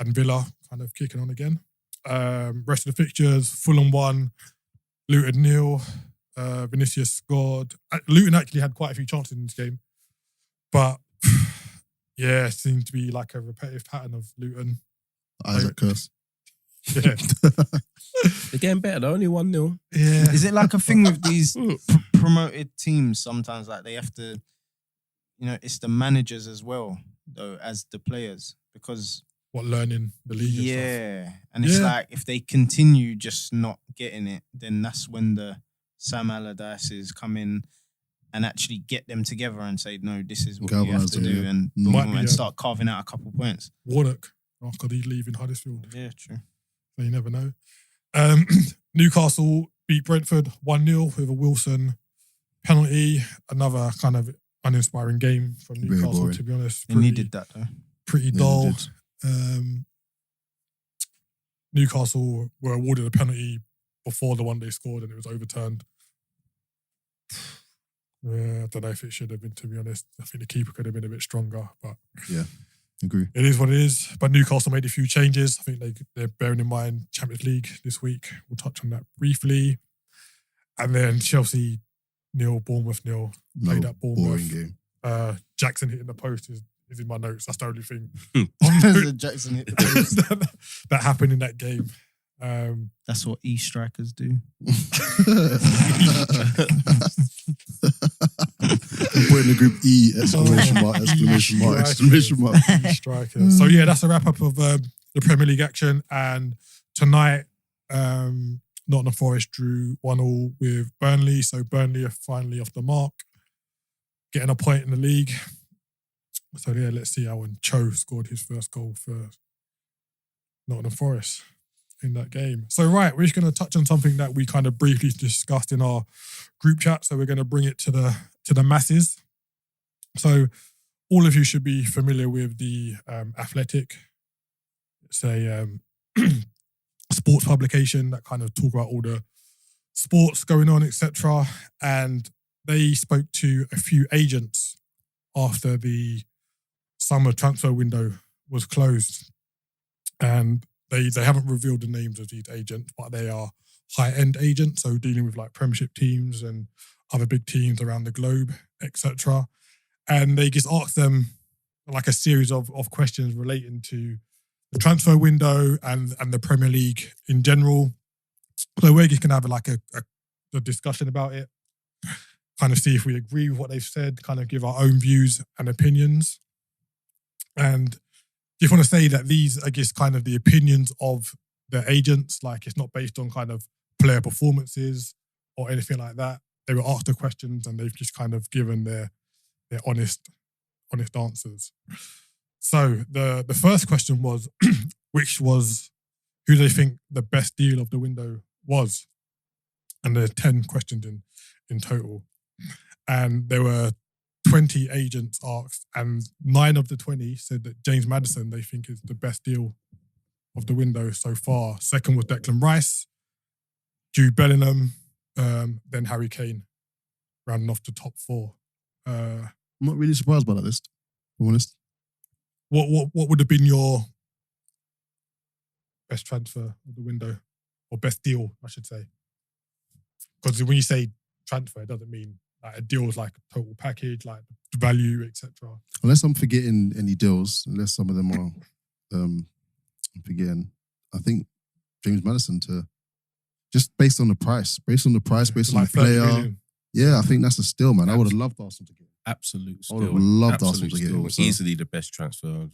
Villa kind of kicking on again. Rest of the fixtures, Fulham 1, Luton 0, Vinicius scored. Luton actually had quite a few chances in this game. But yeah, it seemed to be like a repetitive pattern of Luton. Isaac curse. Yeah. They're getting better, they're only 1-0. Yeah. Is it like a thing with these promoted teams sometimes? Like they have to, it's the managers as well, though, as the players. Because learning the league and stuff. And it's like if they continue just not getting it, then that's when the Sam Allardyces come in and actually get them together and say, no, this is what you have to do, and start carving out a couple points. Warnock, after he's leaving Huddersfield. Yeah, true. So you never know. Newcastle beat Brentford 1-0 with a Wilson penalty. Another kind of uninspiring game from Newcastle, to be honest. They needed that, though. Pretty dull. Newcastle were awarded a penalty before the one they scored and it was overturned. I don't know if it should have been, to be honest. I think the keeper could have been a bit stronger, but yeah, agree. It is what it is. But Newcastle made a few changes. I think they're bearing in mind Champions League this week. We'll touch on that briefly. And then Chelsea 0, Bournemouth 0. Played at Bournemouth. Boring game. Jackson hitting the post is in my notes. That's the only thing Jackson hit the post. that happened in that game. That's what strikers do. Put in the group exclamation mark. Strikers. So yeah, that's a wrap up of the Premier League action. And tonight, Nottingham Forest drew 1-1 with Burnley. So Burnley are finally off the mark, getting a point in the league. So yeah, let's see how when Cho scored his first goal for Nottingham Forest in that game. So right, we're just going to touch on something that we kind of briefly discussed in our group chat. So we're going to bring it to the masses. So all of you should be familiar with the Athletic. It's a sports publication that kind of talk about all the sports going on, etc. And they spoke to a few agents after the summer transfer window was closed. And they haven't revealed the names of these agents, but they are high-end agents, so dealing with like Premiership teams and other big teams around the globe, etc. And they just asked them like a series of questions relating to the transfer window and the Premier League in general. So we're just going to have like a discussion about it, kind of see if we agree with what they've said, kind of give our own views and opinions. And just want to say that these are just kind of the opinions of the agents. Like it's not based on kind of player performances or anything like that. They were asked the questions and they've just kind of given their honest answers. So the first question was, which was, who do they think the best deal of the window was? And there are 10 questions in total. And there were 20 agents asked, and 9 of the 20 said that James Maddison they think is the best deal of the window so far. Second was Declan Rice, Jude Bellingham, then Harry Kane, rounding off the top 4. I'm not really surprised by that list, if I'm honest. What would have been your best transfer of the window, or best deal, I should say? Because when you say transfer, it doesn't mean like a deal is like a total package, like the value, etc. Unless I'm forgetting any deals, unless some of them are, I'm forgetting. I think James Maddison just based on the price, based on the Like the player. 30 million. Yeah, I think that's a steal, man. I would have loved Arsenal to get him. Absolute I steal. would have loved Absolute Arsenal to get steal. him. So. Easily the best transfer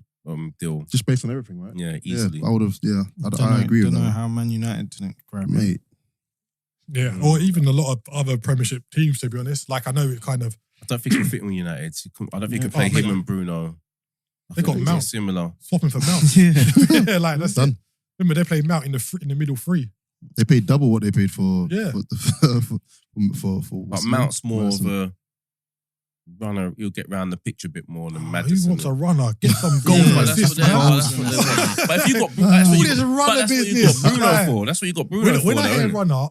deal. Just based on everything, right? Yeah, easily. Yeah, I would have. Yeah, I agree with Don't know that, how Man United didn't grab it. mate. Yeah, or even a lot of other Premiership teams, to be honest. Like, I know it kind of... I don't think he'll fit in with United. I don't think he could play him and Bruno. They got Mount. Similar. Swap him for Mount. Yeah, like, that's Done. it. Remember, they played Mount in the middle 3. They paid double what they paid for. Yeah. For But Mount's more of a runner. He'll get round the pitch a bit more than Maddison. Who wants a runner? Get some goals Yeah, and that's assists, what they man. are, that's what they want. But if you got, that's what All you this got, runner but that's what you business. got Bruno Like, for. That's what you got Bruno for. When I though, hear innit? runner,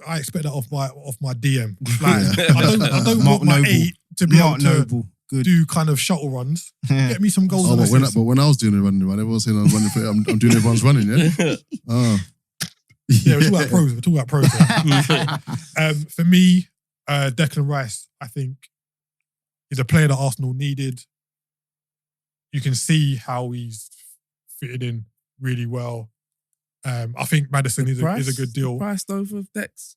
I expect that off my DM. Like, Yeah. I don't Mark want my Noble. 8 to be Mark able to Noble. Good. do kind of shuttle runs. Yeah. Get me some goals Oh, and but assists. when I was doing the running, everyone was saying I was running for I'm doing everyone's running, yeah? Oh. Yeah, we're talking about pros. We're talking about pros. Here. For me, Declan Rice, I think, is a player that Arsenal needed. You can see how he's fitted in really well. I think Maddison is a good deal. Priced over Dex.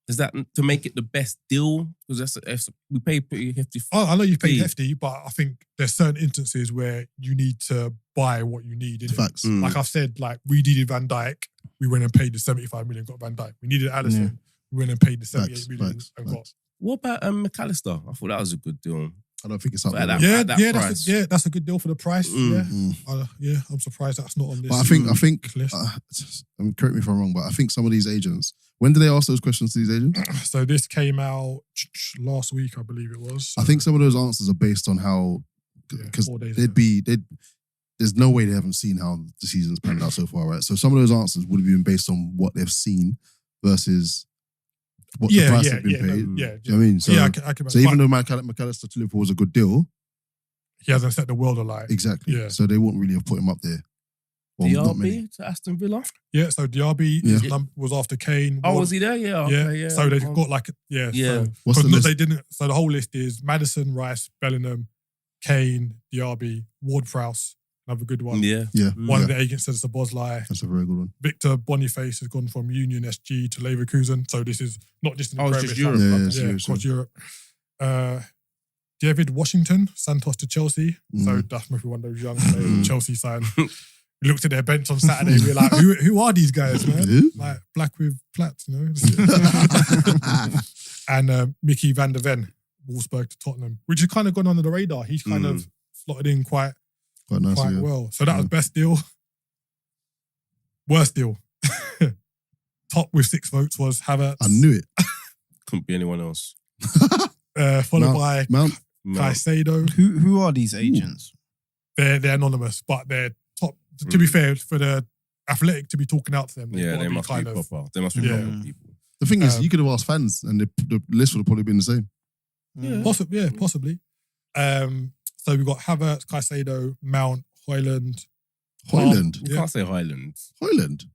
Is that to make it the best deal? Because we pay pretty hefty. I know you've paid fee. hefty, but I think there's certain instances where you need to buy what you need. innit? Facts. Like I've said, like we needed Van Dijk, we went and paid the 75 million, got Van Dijk. We needed Alisson, we went and paid the 78 million Facts. and got. What about McAllister? I thought that was a good deal. I don't think it's up But there. at though. that price. That's a good deal for the price. Mm. Yeah, I'm surprised that's not on this. But I think list. correct me if I'm wrong, but I think some of these agents, when did they ask those questions to these agents? So this came out last week, I believe it was. I think some of those answers are based on how, Yeah, because 4 days there's no way they haven't seen how the season's panned out so far, right? So some of those answers would have been based on what they've seen versus what the price had been paid. no, Do you know what I mean? So, I can so even though McAllister to Liverpool was a good deal, he hasn't set the world alight. exactly. Yeah. So they wouldn't really have put him up there. Well, not many. DRB to Aston Villa. Yeah, so Diaby was after Kane. Oh, was he there? Yeah. Okay, yeah. So they've got like Yeah. So, What's the 'cause list? they didn't. So the whole list is Maddison, Rice, Bellingham, Kane, Diaby, Ward-Prowse, another good one. Yeah. Yeah. One of the agents says it's a Bosley. That's a very good one. Victor Boniface has gone from Union SG to Leverkusen. So this is not just in the Oh, it's Premier just League, Europe. Yeah, across Europe. David Washington, Santos to Chelsea. So that's maybe one of those young players Chelsea signed. We looked at their bench on Saturday. We were like, who are these guys, man? Who? Like black with plats, you know? And Mickey van der Ven, Wolfsburg to Tottenham, which has kind of gone under the radar. He's kind of slotted in quite Quite nice. Yeah. well. So that was best deal. Worst deal. Top with 6 votes was Havertz. I knew it. Couldn't be anyone else. Followed by Mount. No. Caicedo. Who are these agents? They're anonymous, but they're top. To be fair, for the Athletic to be talking out to them, they've Yeah, gotta they be must be kind of. proper. They must be Yeah. proper people. The thing is, you could have asked fans, and the list would have probably been the same. Yeah, possibly. So we've got Havertz, Caicedo, Mount, Højlund. Højlund. You can't say Highlands. Højlund.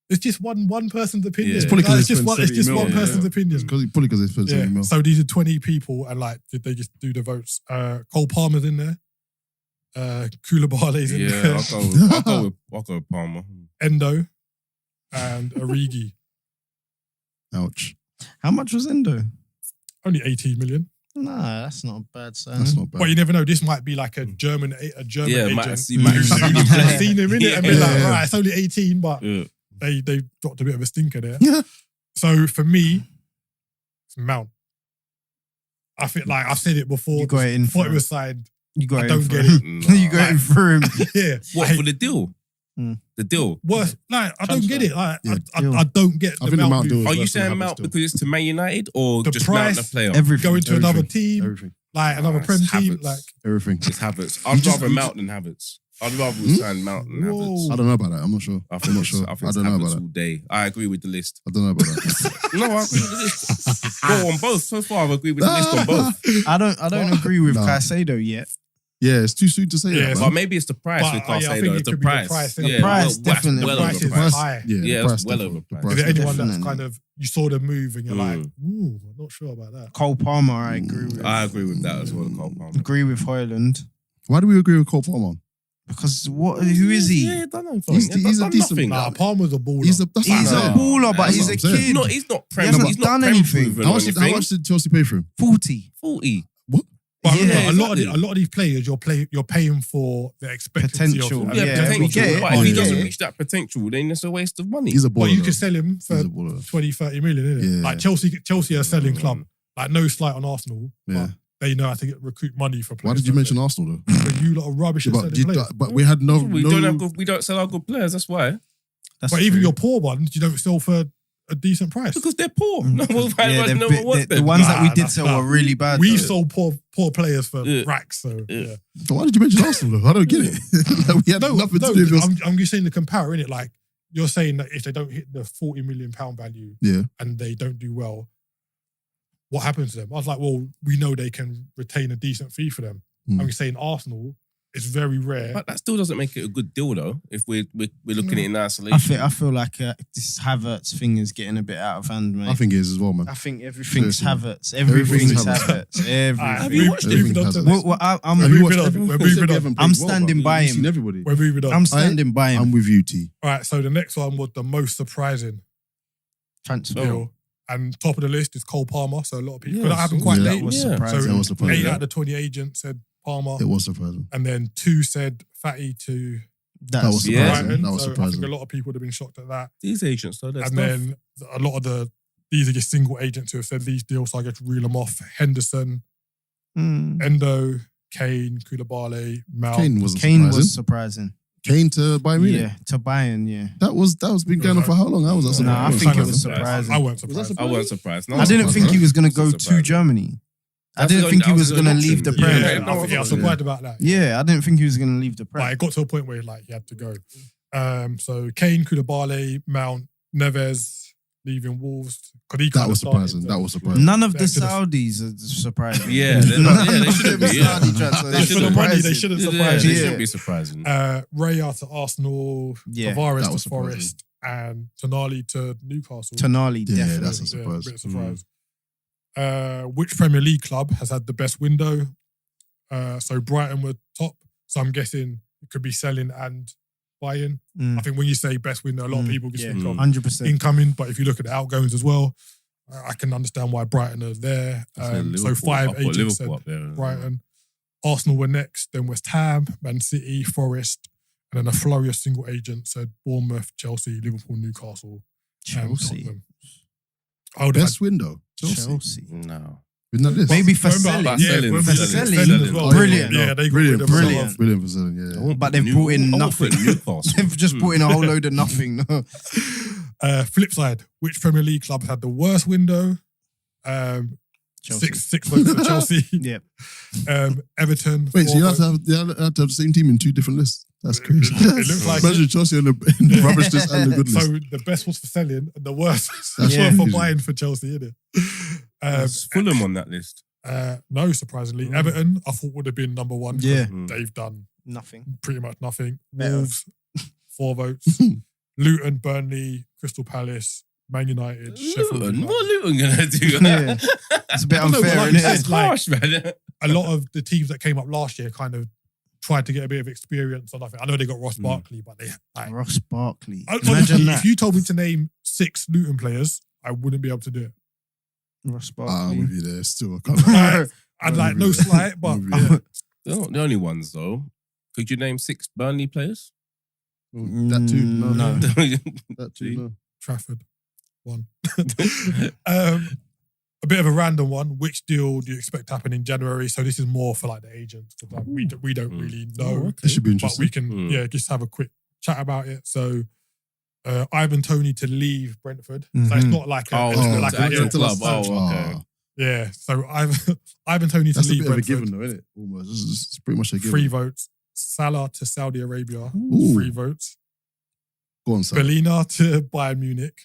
It's just one person's opinion. Yeah. It's probably 'cause It's they just spent one. It's just 70 one mil, person's yeah. opinion. Probably because they spent 70 Yeah. mil. So these are 20 people, and like, did they just do the votes? Cole Palmer's in there. Koulibaly's in Yeah, there. I'll go with Palmer. Endo and Origi. Ouch. How much was Endo? Only 18 million. Nah, that's not a bad sign. That's not bad. But you never know. This might be like a German Yeah, agent might have who's seen him play. seen him in it and be Yeah. like, right, it's only 18, but Yeah. they dropped a bit of a stinker there. Yeah. So for me, it's Mount. I feel like I've said it before. You got it in Before for it was signed. You got I it don't in get for it. him. Nah. You got it for him. Yeah. What, I for the deal? Mm. The deal? worse. Like, I don't get it. Like, Yeah, I don't get I the think the Mount Mount deal move. was Are you worse than saying Havertz Mount still. because it's to Man United or The just price, Mount the player? Everything. Going to another Everything. team. Everything. Like another Prem team, Havertz. like Everything. It's Havertz. I'd rather Mount than Havertz. I'd rather sign Mount than Havertz. I don't know about that. I'm not sure. I'm not sure. I don't know about Havertz that. all day. I agree with the list. I don't know about that. No, I agree with the list. Go on both. So far, I've agreed with the list on both. I don't agree with Nah. Caicedo yet. Yeah, it's too soon to say Yeah, that. But Man. maybe it's the price But, we can't yeah, I say think though. it It's the could be the price. price. Yeah, The price, definitely. well the price over is price. high. Yeah, Yeah, the price it's well definitely. over The price. price Is there anyone that's Definitely. kind of you saw the move and you're like, Mm. ooh, I'm not sure about that. Cole Palmer, I agree with. I agree with that as well. Cole Palmer. Agree with Hoyland. Why do we agree with Cole Palmer? Because who is he? Yeah, done nothing. He's a done decent- nothing. Nah, Palmer's a baller. He's a He's a Nah. baller, but That's he's what a I'm saying. kid. He's not He prem. hasn't He's not done prem anything. proven How or much anything. did Chelsea pay for him? 40. 40. But Yeah, a lot exactly. of these players, you're paying for the expectancy Potential. of them. Yeah, Yeah, potential. we get it. But if he Yeah. doesn't reach that potential, then it's a waste of money. He's a But baller. you can sell him He's for a baller. 20, 30 million, isn't it? Yeah. Like Chelsea are a selling club. Like no slight on Arsenal, Yeah. but they know how to recruit money for players. Why did you mention Arsenal though? But you lot are rubbish at selling players. But we had no. We don't have good, we don't sell our good players. That's why. That's But even true. your poor ones, you don't sell for a decent price. Because they're poor. No one Yeah, no one wants the them. ones that we Nah, did nah, sell nah. were really bad. We though. sold poor players for Yeah. racks. So Yeah. yeah. So why did you mention Arsenal though? I don't get it. Like, we had No, nothing to do with us. I'm just saying the compare, innit? Like you're saying that if they don't hit the £40 million value Yeah. and they don't do well, what happens to them? I was like, well, we know they can retain a decent fee for them. Mm. I'm saying Arsenal, it's very rare. But that still doesn't make it a good deal though. If we're looking at it in isolation. I feel like this Havertz thing is getting a bit out of hand, mate. I think it is as well, man. I think everything's Seriously. Havertz. Everything's Everything's Havertz. Have you watched it? Moving on to Everything this. Well, I'm Have you watched moving on. everyone? We're Who said moving we on. haven't played I'm well, standing but by you've him. seen everybody. We're moving on. I'm standing by him. I'm with you, T. All right, so the next one was the most surprising Transfer. deal. And top of the list is Cole Palmer. So a lot of people, Yes. that happened quite Yeah. late. That was Yeah. surprising. That was surprising. 8 Yeah. out of the 20 agents said Palmer. It was surprising. And then 2 said Fatty to That was Yeah. surprising. Brighton. That was So I surprising. think a lot of people would have been shocked at that. These agents though, they're And stuff. then a lot of these are just single agents who have said these deals, so I get to reel them off. Henderson, Endo, Kane, Koulibaly, Mount. Kane wasn't Kane surprising. was surprising. Kane to Bayern Munich. Yeah, to Bayern, yeah. That was been going on for how long? How was that? Nah, I surprising? think it was surprising. surprising. I weren't surprised. I weren't surprised. No, I didn't surprised, think he huh? was going to go Surprised. to Germany. I That's didn't the think he only- was that was going to the leave the option. Prem. Yeah, Yeah, I no, was yeah. surprised about that. Yeah, I didn't think he was going to leave the Prem. But it got to a point where he had to go. So Kane, Koulibaly, Mount, Neves leaving Wolves. That was surprising. That was surprising. None of the Exodus. Saudis are surprising. Yeah, they shouldn't be. Yeah. Saudi transfers They are for the money, they surprising. shouldn't Yeah, surprise they you. shouldn't be surprising. Raya to Arsenal, Yeah, Tavares that to was surprising. Forest, and Tonali to Newcastle. Tonali, Yeah, definitely. that's a surprise. bit of surprise. Which Premier League club has had the best window? So Brighton were top. So I'm guessing it could be selling and buying. Mm. I think when you say best window, a lot of people just Yeah, think of 100%. incoming. But if you look at the outgoings as well, I can understand why Brighton are there. So 5 I've got agents said Liverpool up there. Brighton. Arsenal were next, then West Ham, Man City, Forest, and then a flurry of single agents said Bournemouth, Chelsea, Liverpool, Newcastle, and Chelsea. Tottenham. Oh, they Best window. Chelsea. No. Isn't that this? Maybe for Remember, selling. selling, when for we selling, said selling. as well. Brilliant. Yeah, they got Brilliant. rid of Brilliant. a lot of- Brilliant for selling, yeah. But they've brought in nothing. Newcastle. They've just brought in a whole load of nothing. Flip side, which Premier League club had the worst window? Chelsea. Six votes for Chelsea. Yep. Everton. Wait, so 4 you have votes. to have the same team in 2 different lists? That's crazy. It looks like Imagine Chelsea in the rubbish list and the good list. So the best was for selling, and the worst That's was for crazy. buying for Chelsea, innit? There's Fulham on that list. No, surprisingly. Mm. Everton, I thought would have been number 1. 'cause Yeah. They've done Nothing. pretty much nothing. Better. Wolves, 4 votes. Luton, Burnley, Crystal Palace, Man United, Sheffield Luton? United. What Luton gonna do? Yeah. It's a bit I don't know, unfair, but like isn't you it? said, It's like- harsh, man. A lot of the teams that came up last year kind of tried to get a bit of experience on nothing. I know they got Ross Barkley, but they like, Ross Barkley. honestly, Imagine that. if you told me to name 6 Luton players, I wouldn't be able to do it. Ross I'm Barkley. with you there. Still, I can't. I'd like no slight, but Maybe. yeah. They're not the only ones though. Could you name 6 Burnley players? That too. No. No. That too. No. Trafford, 1. A bit of a random one. Which deal do you expect to happen in January? So this is more for like the agents. 'Cause, like, we don't really know, It should be but interesting. we can just have a quick chat about it. So Ivan Toney to leave Brentford. So it's Mhm. not like a, Oh, it's not like to a actual deal. club. Oh, okay. Yeah, so Ivan Toney to That's a leave bit of a Brentford. given, though, isn't it? Almost. It's pretty much a given. 3 votes. Salah to Saudi Arabia. Ooh. 3 votes. Go on, Salah. Bellina to Bayern Munich.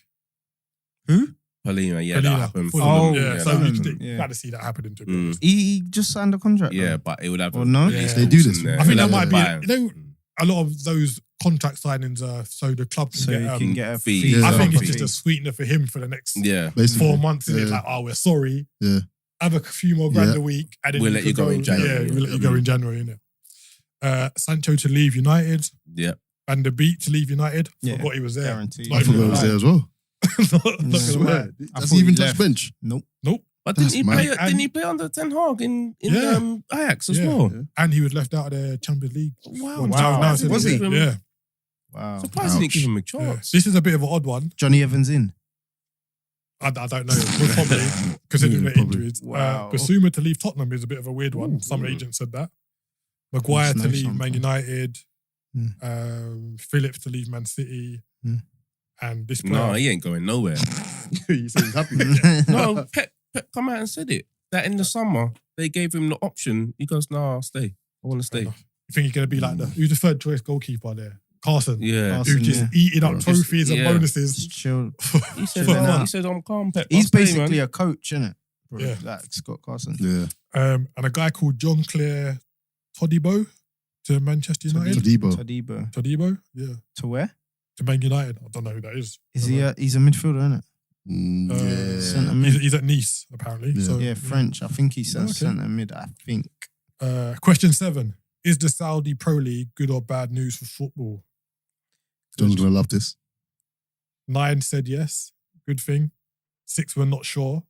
Polina, yeah, Bellina, that happened. Fulham. Oh, yeah. So Fulham, you yeah. got to see that happening to be Mm. honest. He just signed a contract. Yeah, though. but it would have. Or no? at least Yeah. They do this. in there. I think that It'll might have be, Bayern. you know, a lot of those contract signings are so the club can So get. you can get a fee. fee. Yeah. I think it's fee. just a sweetener for him for the next Yeah, Basically. 4 months. Isn't it? Yeah. Like, oh, we're sorry. Yeah. Have a few more grand Yeah. a week, and then We'll let you can go in January. Yeah, we'll let you go in January. Innit? Sancho to leave United. yeah. Van der Beek to leave United. Yeah. Forgot he was there. Guaranteed. Not I even forgot it was gonna there as well. lie. Not I gonna swear. lie. Has thought he even he touched left. bench? Nope. But That's didn't he mad. play? And- Didn't he play under Ten Hag in Yeah. Ajax as Yeah. well? Yeah. And he was left out of the Champions League. Wow, Well, Wow. now it's in Was the he? league. Yeah. Wow. Surprised they didn't Ouch. give him a Yeah. chance. This is a bit of an odd one. Johnny Evans in. I don't know. We'll probably, considering Yeah, the probably. injuries. Wow. Basuma to leave Tottenham is a bit of a weird one. Some agents said that. Maguire Must to know leave Man something. United. Hmm. Phillips to leave Man City. Hmm. And this No, player. he ain't going nowhere. You said he's happy. No, Pep come out and said it. That in the summer, they gave him the option. He goes, no, I'll stay. I want to stay. You think he's going to be like who's the third choice goalkeeper there? Carson. Yeah. Carson. Who's just Yeah. eating up Just- trophies and yeah. bonuses. Just chill. He said, Chilling out. he said, I'm calm, Pep. He's I'll stay, basically man. a coach, isn't it? Yeah. Like Scott Carson. Yeah. And a guy called John Clare Todibo to Manchester United. Todibo. Todibo. Todibo? Yeah. To where? To Man United. I don't know who that is. Is he? He's a midfielder, isn't it? Yeah. Centre mid. He's at Nice, apparently. Yeah. So, Yeah, French. I think he says Okay. centre mid. I think. Question 7. Is the Saudi Pro League good or bad news for football? John's going to love this. 9 said yes. Good thing. 6 were not sure.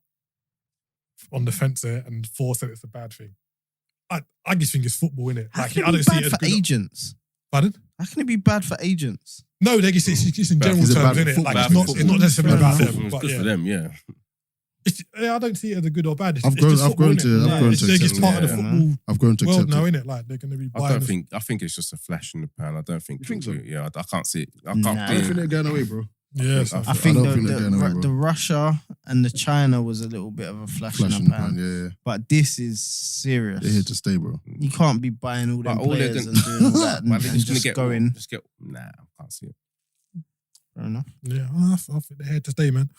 On the fence there. And 4 said it's a bad thing. I just think it's football, innit? How Like, can I it be don't see bad it as for good. agents? Pardon? How can it be bad for agents? No, they just, it's in Bad- general is it terms, bad for innit? football? Like, Bad it's for not football. necessarily Fair about enough. them. It's But good yeah. for them, yeah. I don't see it as a good or bad. It's, I've it's grown- just I've football, grown innit? to- I've Yeah, grown it's to just accept part of it. the football I've grown to world accept now, it. innit? Like, they're going to be I buying. don't think. I think it's just a flash in the pan. I don't think. You think so? Yeah, I can't see it. I Nah. can't I don't think see they're it. going away, bro. Yeah, I so- I think don't the, think they're going away, bro. the Russia and the China was a little bit of a flash in the pan. Yeah. But this is serious. They're here to stay, bro. You can't be buying all them But all they're players gonna- and doing all that and, But they're and just gonna just get going. Just get. Nah, I can't see it. Fair enough. Yeah, I think they're here to stay, man.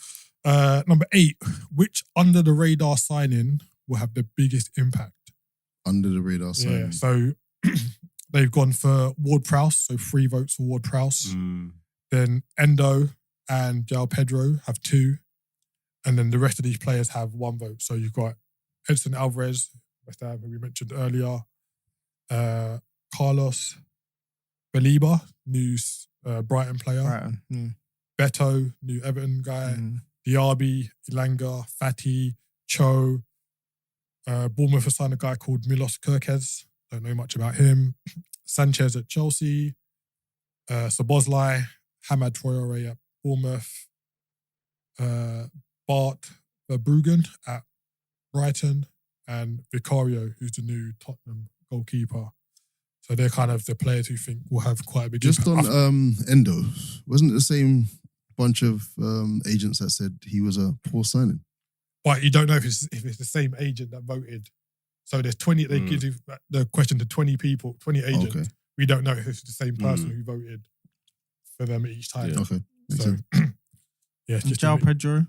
Number 8, which under the radar signing will have the biggest impact? Under the radar Yeah, sign. so they've gone for Ward-Prowse, so 3 votes for Ward-Prowse. Then Endo and João Pedro have 2. And then the rest of these players have 1 vote. So you've got Edson Alvarez, West Ham, who we mentioned earlier. Carlos Baliba, new Brighton player. Brighton. Yeah. Beto, new Everton guy. Mm. Diaby, Ilanga, Fati, Cho. Bournemouth has signed a guy called Milos Kerkez. Don't know much about him. Sanchez at Chelsea. Szoboszlai, Hamad Traore at Bournemouth. Bart Verbruggen at Brighton. And Vicario, who's the new Tottenham goalkeeper. So they're kind of the players who think will have quite a big Just impact. on Endo, wasn't it the same bunch of agents that said he was a poor signing? But you don't know if it's the same agent that voted. So there's 20. They give you the question to 20 people, 20 agents. Okay. We don't know if it's the same person who voted for them each time. Yeah. Okay. Makes So sense. yeah, it's just João Pedro.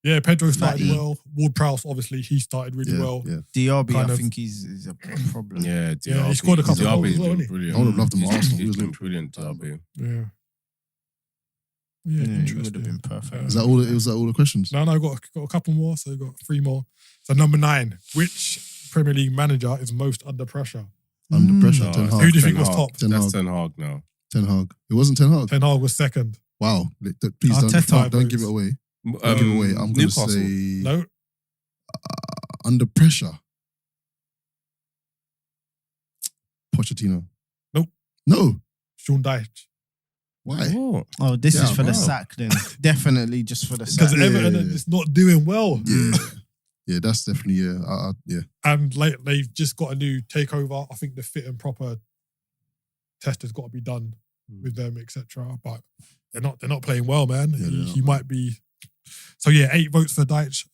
yeah. Pedro started Matty. well. Ward-Prowse obviously he started really Yeah, well. yeah. Diaby, Kind I of- think is a problem. Yeah, Yeah, he scored a couple of goals Diaby's as well, been didn't he? brilliant. I would have loved him at Arsenal. He He's was been Liverpool. brilliant, Diaby. Yeah. Yeah, Yeah, he would interesting. have been perfect. Is that all? Was that all the questions? No, got a couple more. So got 3 more. So number 9, which Premier League manager is most under pressure? Under pressure. No, Ten it's Hag. Who do you Ten think was Hag. top? Ten That's Hag. Ten Hag now. Ten Hag. It wasn't Ten Hag. Ten Hag was second. Wow. Please Arteta. don't give it away. Don't give it away. I'm going to Newcastle. say No, under pressure. Pochettino. Nope. No. Sean Dyche. Why? Oh, Oh, this is Yeah, for the wow. sack then. Definitely just for the Because sack. Yeah, Everton yeah, are yeah. just not doing well. Yeah. Yeah, that's definitely, yeah. Yeah. And they've just got a new takeover. I think the fit and proper test has got to be done with them, etc. But they're not playing well, man. Yeah, they're not. He might be So yeah, 8 votes for Deitch.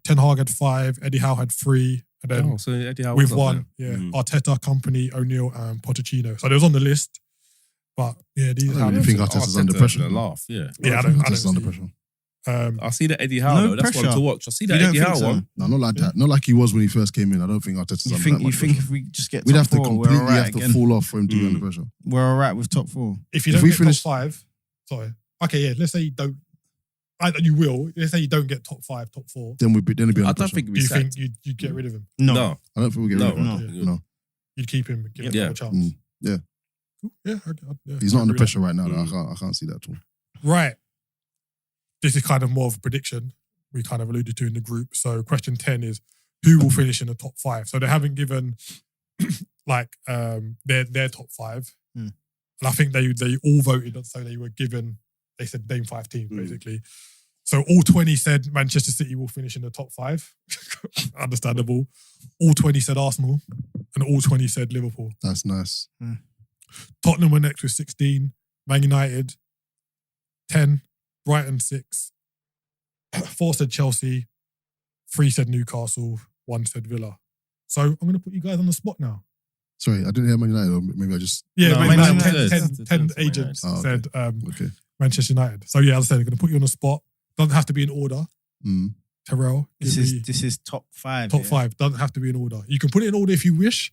Ten Hag had 5. Eddie Howe had 3. And then So Eddie Howe with was up 1, there. Arteta, Company, O'Neill, and Pochettino. So they was on the list. But yeah, these I don't really think Arteta's under pressure. A laugh, yeah. Yeah, I think don't Arteta's under see- pressure. I see the Eddie Howe No though. That's one pressure. to watch. I see You that don't Eddie think Howe so? one. No, not like that. Not like he was when he first came in. I don't think Arteta's You under think that you much think pressure. if we just get We'd top have to 4, completely we're all right have to again. fall off for him to be under pressure. We're all right with top 4. If you If don't we get finish- top 5, sorry. Okay, yeah, let's say you don't. You will. Let's say you don't get top 5, top 4. Then we'd be I under don't pressure. think Do we you sacked. think you'd get rid of him? No. I don't think we'll get rid of him. Yeah. No. You'd keep him, give him Yeah. another chance. Yeah. Cool. Yeah, yeah. He's not I under agree with pressure right now. Though. Mm. I can't see that at all. that. Right. This is kind of more of a prediction we kind of alluded to in the group. So question 10 is who will finish in the top 5? So they haven't given like their top 5. Mm. And I think they all voted, so they were given, they said name 5 teams basically. So all 20 said Manchester City will finish in the top 5. Understandable. All 20 said Arsenal and all 20 said Liverpool. That's nice. Tottenham were next with 16. Man United, 10. Brighton, 6. 4 said Chelsea. 3 said Newcastle. 1 said Villa. So I'm going to put you guys on the spot now. Sorry, I didn't hear Man United. Or maybe I just... Yeah, No, Man Man United, United 10 said Man agents United. Oh, okay. said Okay. Manchester United. So yeah, as I said, I'm going to put you on the spot. Doesn't have to be in order. Mm. Terrell, This give me is top 5. top yeah. 5. Doesn't have to be in order. You can put it in order if you wish,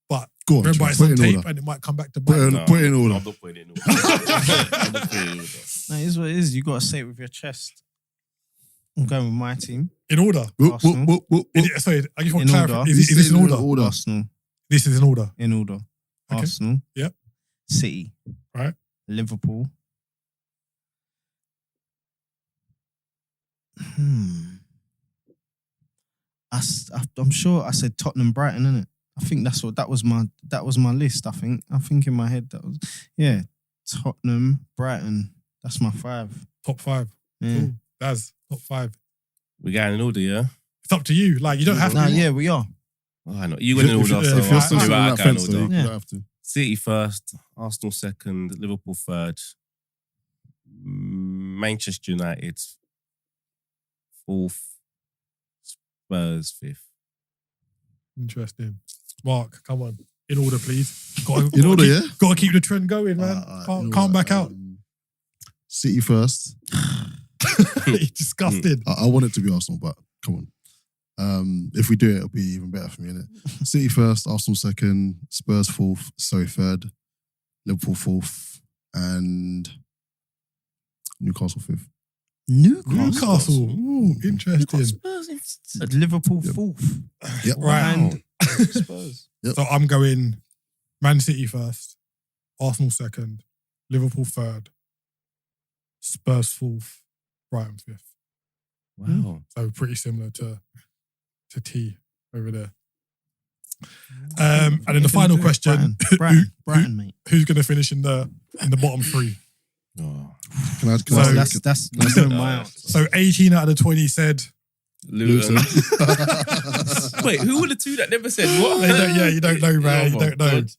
but Go on, remember Joe, it's put on it in tape order. and it might come back to Put it bite. in- No, put it in order. I'm not putting it in order. I'm not putting it in order. No, it is what it is. You got to say it with your chest. I'm going with my team. In order. Whoop, Arsenal. whoop, whoop, whoop. Sorry, I just want In to order. clarify. Is this in order? Arsenal. This is in order. In order. Okay. Arsenal. Yep. City. Right. Liverpool. I'm sure I said Tottenham, Brighton, innit? I think that was my list. I think in my head that was Tottenham, Brighton. That's my 5. Top 5. Yeah. Cool. That's top 5. We got in order, yeah. It's up to you. Like you don't have Nah, to. yeah, we are. Oh, I know. You went in order, so If you're I'll still do sitting on I that got in fence, though, order. you Yeah. don't have to. City first, Arsenal second, Liverpool third, Manchester United fourth, Spurs fifth. Interesting. Mark, come on. In order, please. In order, yeah? Got to keep the trend going, man. In Can't back out. order, City first. He's disgusted. I want it to be Arsenal, but come on. If we do it, it'll be even better for me, innit? City first, Arsenal second, Spurs third, Liverpool fourth, and Newcastle fifth. Newcastle. Ooh, interesting. Liverpool Yep. 4th. Yep. Right. Spurs. Yep. So I'm going Man City first, Arsenal second, Liverpool third, Spurs 4th, Brighton 5th. Wow. So pretty similar to T over there. And then the final question: Brighton, mate. who's going to finish in the bottom 3? Oh. Can I So- That's my answer. So 18 out of the 20 said. Luton. Wait, who were the two that never said what? You don't know, man. You Oh my don't know. God.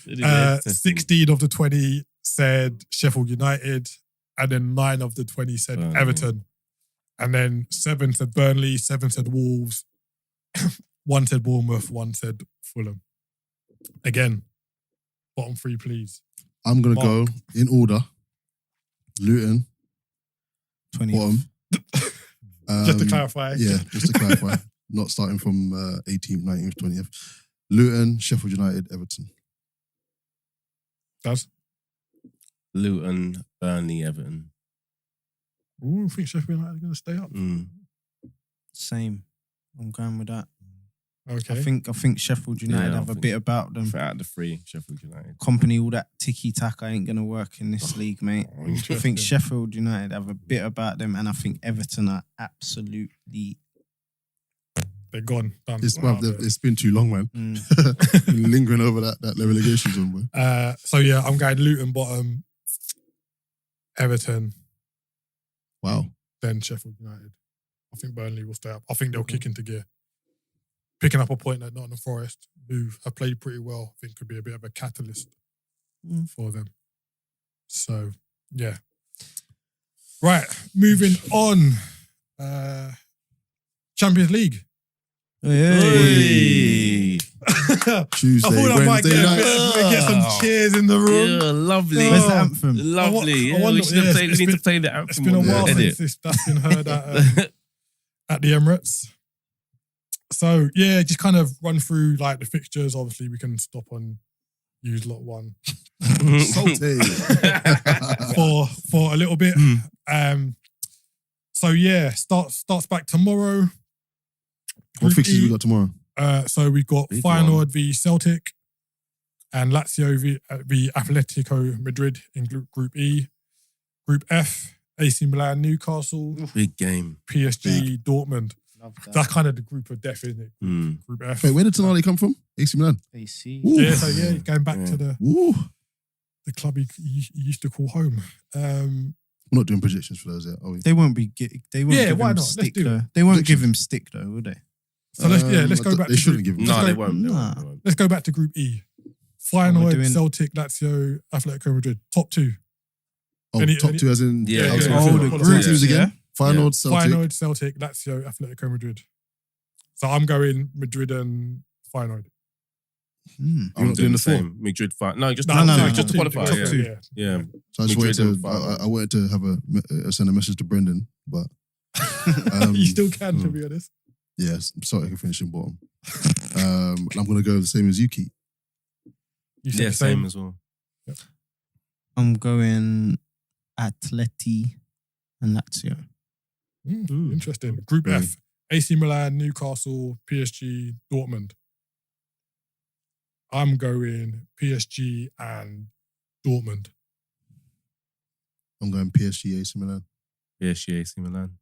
They didn't get testing. 16 of the 20 said Sheffield United, and then 9 of the 20 said Burnley. Everton, and then 7 said Burnley, 7 said Wolves, 1 said Bournemouth, 1 said Fulham. Again, bottom 3, please. I'm going to Mark. go in order. Luton, 20. bottom. Just to clarify. Yeah, just to clarify. Not starting from 18th, 19th, 20th. Luton, Sheffield United, Everton. Does. Luton, Burnley, Everton. Ooh, I think Sheffield United are going to stay up. Same. I'm going with that. Okay. I think Sheffield United Yeah, I have a think- bit about them. Out of the 3, Sheffield United. Company, all that tiki-taka ain't going to work in this league, mate. I Interesting. think Sheffield United have a bit about them, and I think Everton are absolutely... They're gone. Done. It's been too long, man. Been lingering over that relegation zone, boy. So yeah, I'm going Luton bottom, Everton, Wow. then Sheffield United. I think Burnley will stay up. I think they'll kick into gear. Picking up a point at Nottingham Forest, who have played pretty well, I think could be a bit of a catalyst for them. So, yeah. Right, moving on. Champions League. Hey. Tuesday, I thought I might Wednesday night. get some cheers in the room. Yeah, lovely. Where's the anthem? Lovely. I Yeah, wonder- we yeah, need to play the anthem. It's been a on the while edit. since that's been heard at the Emirates. So yeah, just kind of run through like the fixtures. Obviously, we can stop on use lot one Salty. for a little bit. So yeah, starts back tomorrow. What Group fixtures E. we got tomorrow? So we've got Big Feyenoord one. v Celtic and Lazio v Atletico Madrid in Group E. Group F, AC Milan, Newcastle, Big game. PSG, Dortmund. Love that. That's kind of the group of death, isn't it? Mm. Group F. Wait, where did Tonali come from? AC Milan. AC. Ooh. Yeah, so yeah, going back to the Ooh. club he used to call home. We're not doing predictions for those yet, are we? They won't be. They won't Yeah, give why him not? Let's stick do it. though. They won't Predictions. give him stick though, will they? So let's go back. They to shouldn't group, give him. No, Let's they go- won't. They Nah. won't. Let's go back to Group E. we're Feyenoord, doing- Celtic, Lazio, Atletico Madrid. Top two. Oh, Any- top two as in Yeah, I was yeah, gonna yeah. say, Oh, the top group, teams again. Feyenoord, Celtic. Feyenoord, Celtic, Lazio, Atletico Madrid. So I'm going Madrid and Feyenoord. You're I'm not doing the four? same. Madrid fight. No, just No, just no. qualify. Top Yeah. two, yeah. Yeah. So I just Madrid and wanted to. Feyenoord. I wanted to have send a message to Brendan, but You still can, to be honest. yes, Celtic can finish in bottom. And I'm gonna go the same as you, Keith. You said Yeah, the same as well. I'm going Atleti and Lazio. Interesting. Group Right. F. AC Milan, Newcastle, PSG, Dortmund. I'm going PSG and Dortmund. I'm going PSG, AC Milan. PSG, AC Milan.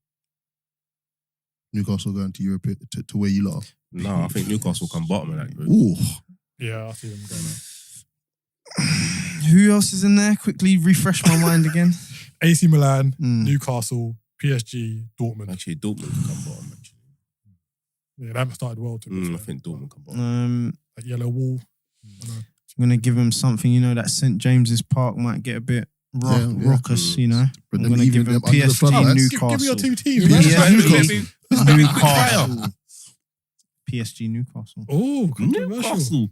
Newcastle going to Europe to where you lot are. No, I think Newcastle come bottom of that group. Ooh, Yeah, I see them going out. Who else is in there? Quickly refresh my mind again. AC Milan, Mm. Newcastle, PSG, Dortmund. Actually, Dortmund can come bottom. Actually, Yeah, they haven't started well to be I fair. think Dortmund come bottom. That yellow wall. I know. I'm gonna give him something. You know that St James's Park might get a bit Yeah. raucous. You know, But I'm them gonna even give him them under the PSG, floodlights. Newcastle. Give me your two teams. Yeah, man. yeah, Newcastle. Newcastle. Newcastle. PSG, Newcastle. Oh, controversial. Newcastle.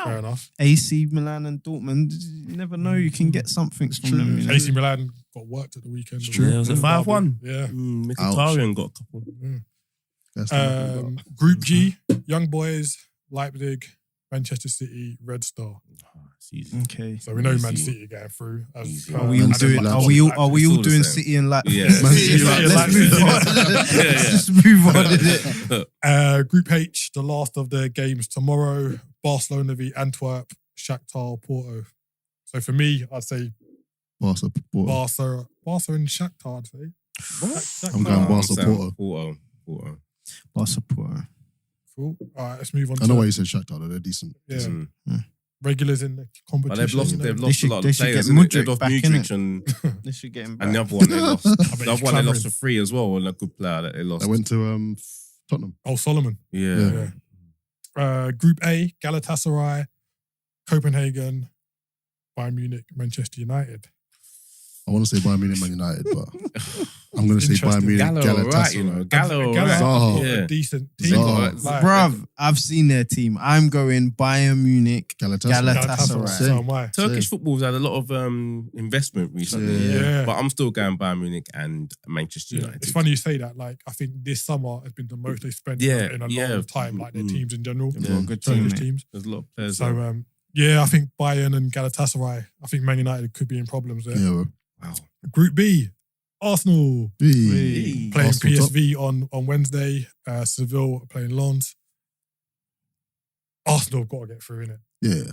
Fair enough. AC Milan and Dortmund. You never know. You can get something from true. them. You know? AC Milan got worked at the weekend. It's true. Yeah, was it 5-1? Yeah. Mkhitaryan got a couple. That's the Group G, Young Boys, Leipzig, Manchester City, Red Star. It's easy. Okay. So we know Man Easy. City going through. As Easy. per- Are we all and then doing? Leipzig. Are we all? Are we It's all all the doing same. City and Leipzig? Yeah. Man City, Yeah, Let's Leipzig. move on. Yeah, yeah. Let's just move on. innit? Group H, the last of the games tomorrow. Barcelona v Antwerp, Shakhtar, Porto. So for me, I'd say Barca, Porto. Barca and Shakhtar. I'd say. I'm going Barca, Sam, Porto. Porto. Barca, Porto. Cool. All right, let's move on. I know to why you said Shakhtar, though. They're decent. yeah, Mm. regulars in the competition. But they've lost. you know. They've lost should- a lot they of should players. get innit? Mudryk They've lost back, Mudryk They should get him back. and the other one they lost. bet The he's other one they clamouring. lost for free as well, and a good player that they lost. I went to Tottenham. Oh, Solomon. Yeah. Yeah. Group A, Galatasaray, Copenhagen, Bayern Munich, Manchester United. I want to say Bayern Munich, Man United, but I'm going to say Bayern Interesting. Munich, Gallo, Galatasaray. right? You know, Gallo, Gallo right? Zaha. got Yeah. a decent team. Zaha. Like, Bruv, I've seen their team. I'm going Bayern Munich. Galatasaray. Galatasaray. So am I. Turkish football's had a lot of investment recently, Yeah. but I'm still going Bayern Munich and Manchester Yeah. United. It's funny you say that. Like, I think this summer has been the most they spent Yeah, in a yeah. long time. Like their Mm. teams in general, They've got a good team, Turkish mate. teams. There's a lot of players. So yeah, I think Bayern and Galatasaray. I think Man United could be in problems there. Yeah, bro. wow. Group B, Arsenal Hey. playing Arsenal top. PSV on Wednesday. Seville playing Lens. Arsenal got to get through, innit? Yeah,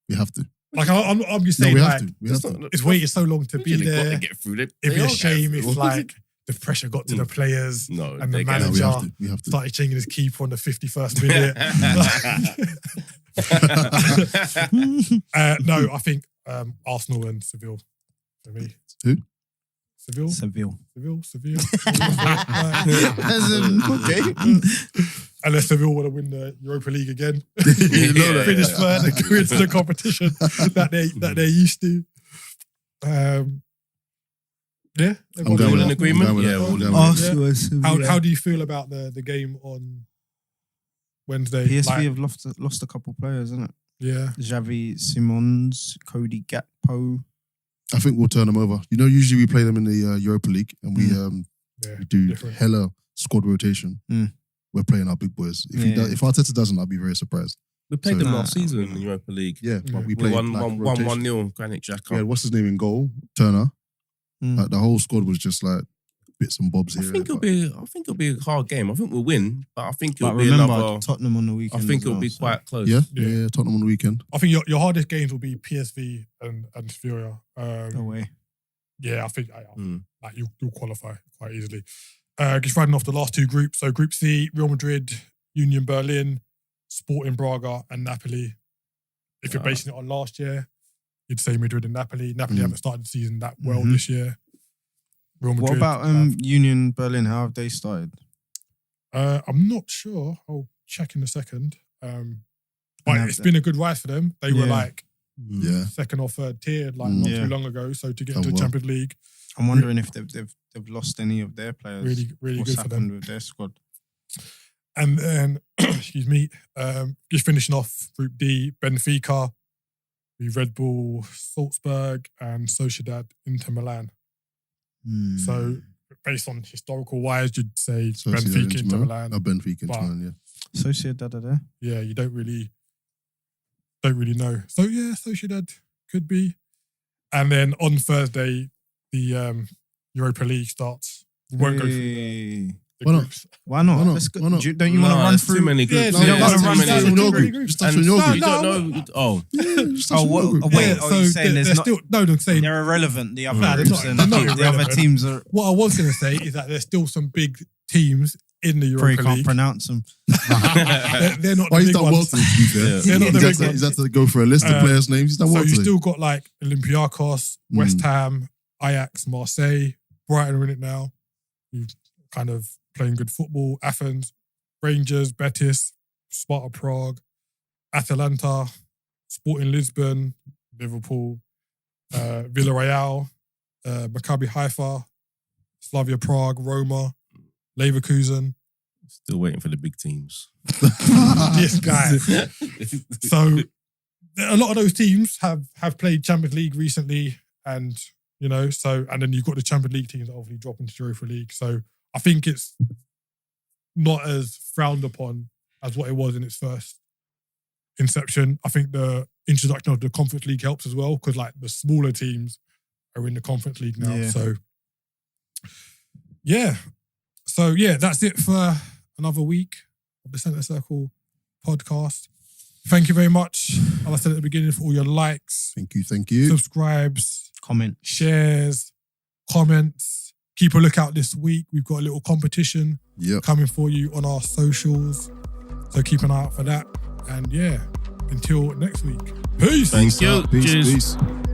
we have to. Like I'm just No, saying, we like have to. We have to. it's waited so long to be Really got there. to get through. It'd be a shame if like the pressure got to the players no, and the they get No, we manager have to. We have to. started changing his keeper on the 51st minute. No, I think Arsenal and Seville for me. Who? Seville? Seville. Seville? Okay. Unless Seville want to win the Europa League again. You know that. Finish third and go into the competition that they're used to. Yeah, I'm everybody going all with in that. agreement? I'm going with Yeah, that. all I'm in going with that. Arsenal, Sevilla. How do you feel about the game on Wednesday? PSV Like, have lost a couple players, isn't it? yeah. Xavi Simons, Cody Gakpo. I think we'll turn them over. You know, usually we play them in the Europa League and we Yeah, do different. hella squad rotation. We're playing our big boys. If Arteta doesn't, I'll be very surprised. We played So- them last season in the Europa League. Yeah, but we We played won like, 1-0, Granit Xhaka. Yeah, what's his name in goal? Turner. Like the whole squad was just like bits and bobs I here. think it'll be a hard game. I think we'll win, but I think it'll But be remember, another. Tottenham on the weekend. I think as it'll well, be so. quite close. Yeah, Tottenham on the weekend. I think your hardest games will be PSV and Sevilla. Away. Yeah, I think like you'll qualify quite easily. Just running off the last two groups. So Group C, Real Madrid, Union Berlin, Sporting Braga, and Napoli. If you're basing it on last year, you'd say Madrid and Napoli. Napoli haven't started the season that well this year. Real Madrid. What about Union Berlin? How have they started? I'm not sure. I'll check in a second. But it's been a good rise for them. They were like second or third tier like not too long ago. So to get into the Champions League, I'm wondering if they've lost any of their players. really What's good for happened them. with their squad? And then, excuse me, just finishing off Group D, Benfica, Red Bull, Salzburg, and Sociedad Inter Milan. So based on historical wise, you'd say Benfica Inter Milan. Benfica Inter Milan, yeah. Sociedad are there. Yeah, you don't really know. So yeah, Sociedad could be. And then on Thursday, the Europa League starts. We won't go through the Why not? groups. Why not? Why not? Let's go. Why not? Don't you want to run there's through? too many groups. Yeah, you don't wanna there's run too through many the groups. group. Just touch on your No, group. You don't know. Oh, Just touch on your group. wait. Yeah, Are you saying there's they're not? still I'm saying They're irrelevant. The other Nah, they're groups not- and they're not the other irrelevant. teams are. what I was going to say is that there's still some big teams in the Probably Europa can't League. pronounce them. They're not Well, the he's big done well ones. to be fair. Yeah. They're not the big He's ones. had to go for a list of players' names. He's done So well you today. still got like Olympiacos, West Ham, Ajax, Marseille, Brighton are in it now. Who've kind of playing good football. Athens, Rangers, Betis, Sparta Prague, Atalanta, Sporting Lisbon, Liverpool, Villarreal, Maccabi Haifa, Slavia Prague, Roma, Leverkusen. still waiting for the big teams. This guy. So a lot of those teams have played Champions League recently, and and then you've got the Champions League teams that obviously drop into the Europa League. So I think it's not as frowned upon as what it was in its first inception. I think the introduction of the Conference League helps as well, because like the smaller teams are in the Conference League now. Yeah. So yeah, that's it for another week of the Centre Circle podcast. Thank you very much, as I said at the beginning, for all your likes, Thank you. subscribes, Comment. shares, comments. Keep a lookout this week. We've got a little competition Yep. coming for you on our socials. So keep an eye out for that. And yeah, until next week. Peace. Thank you. Peace, Cheers. peace.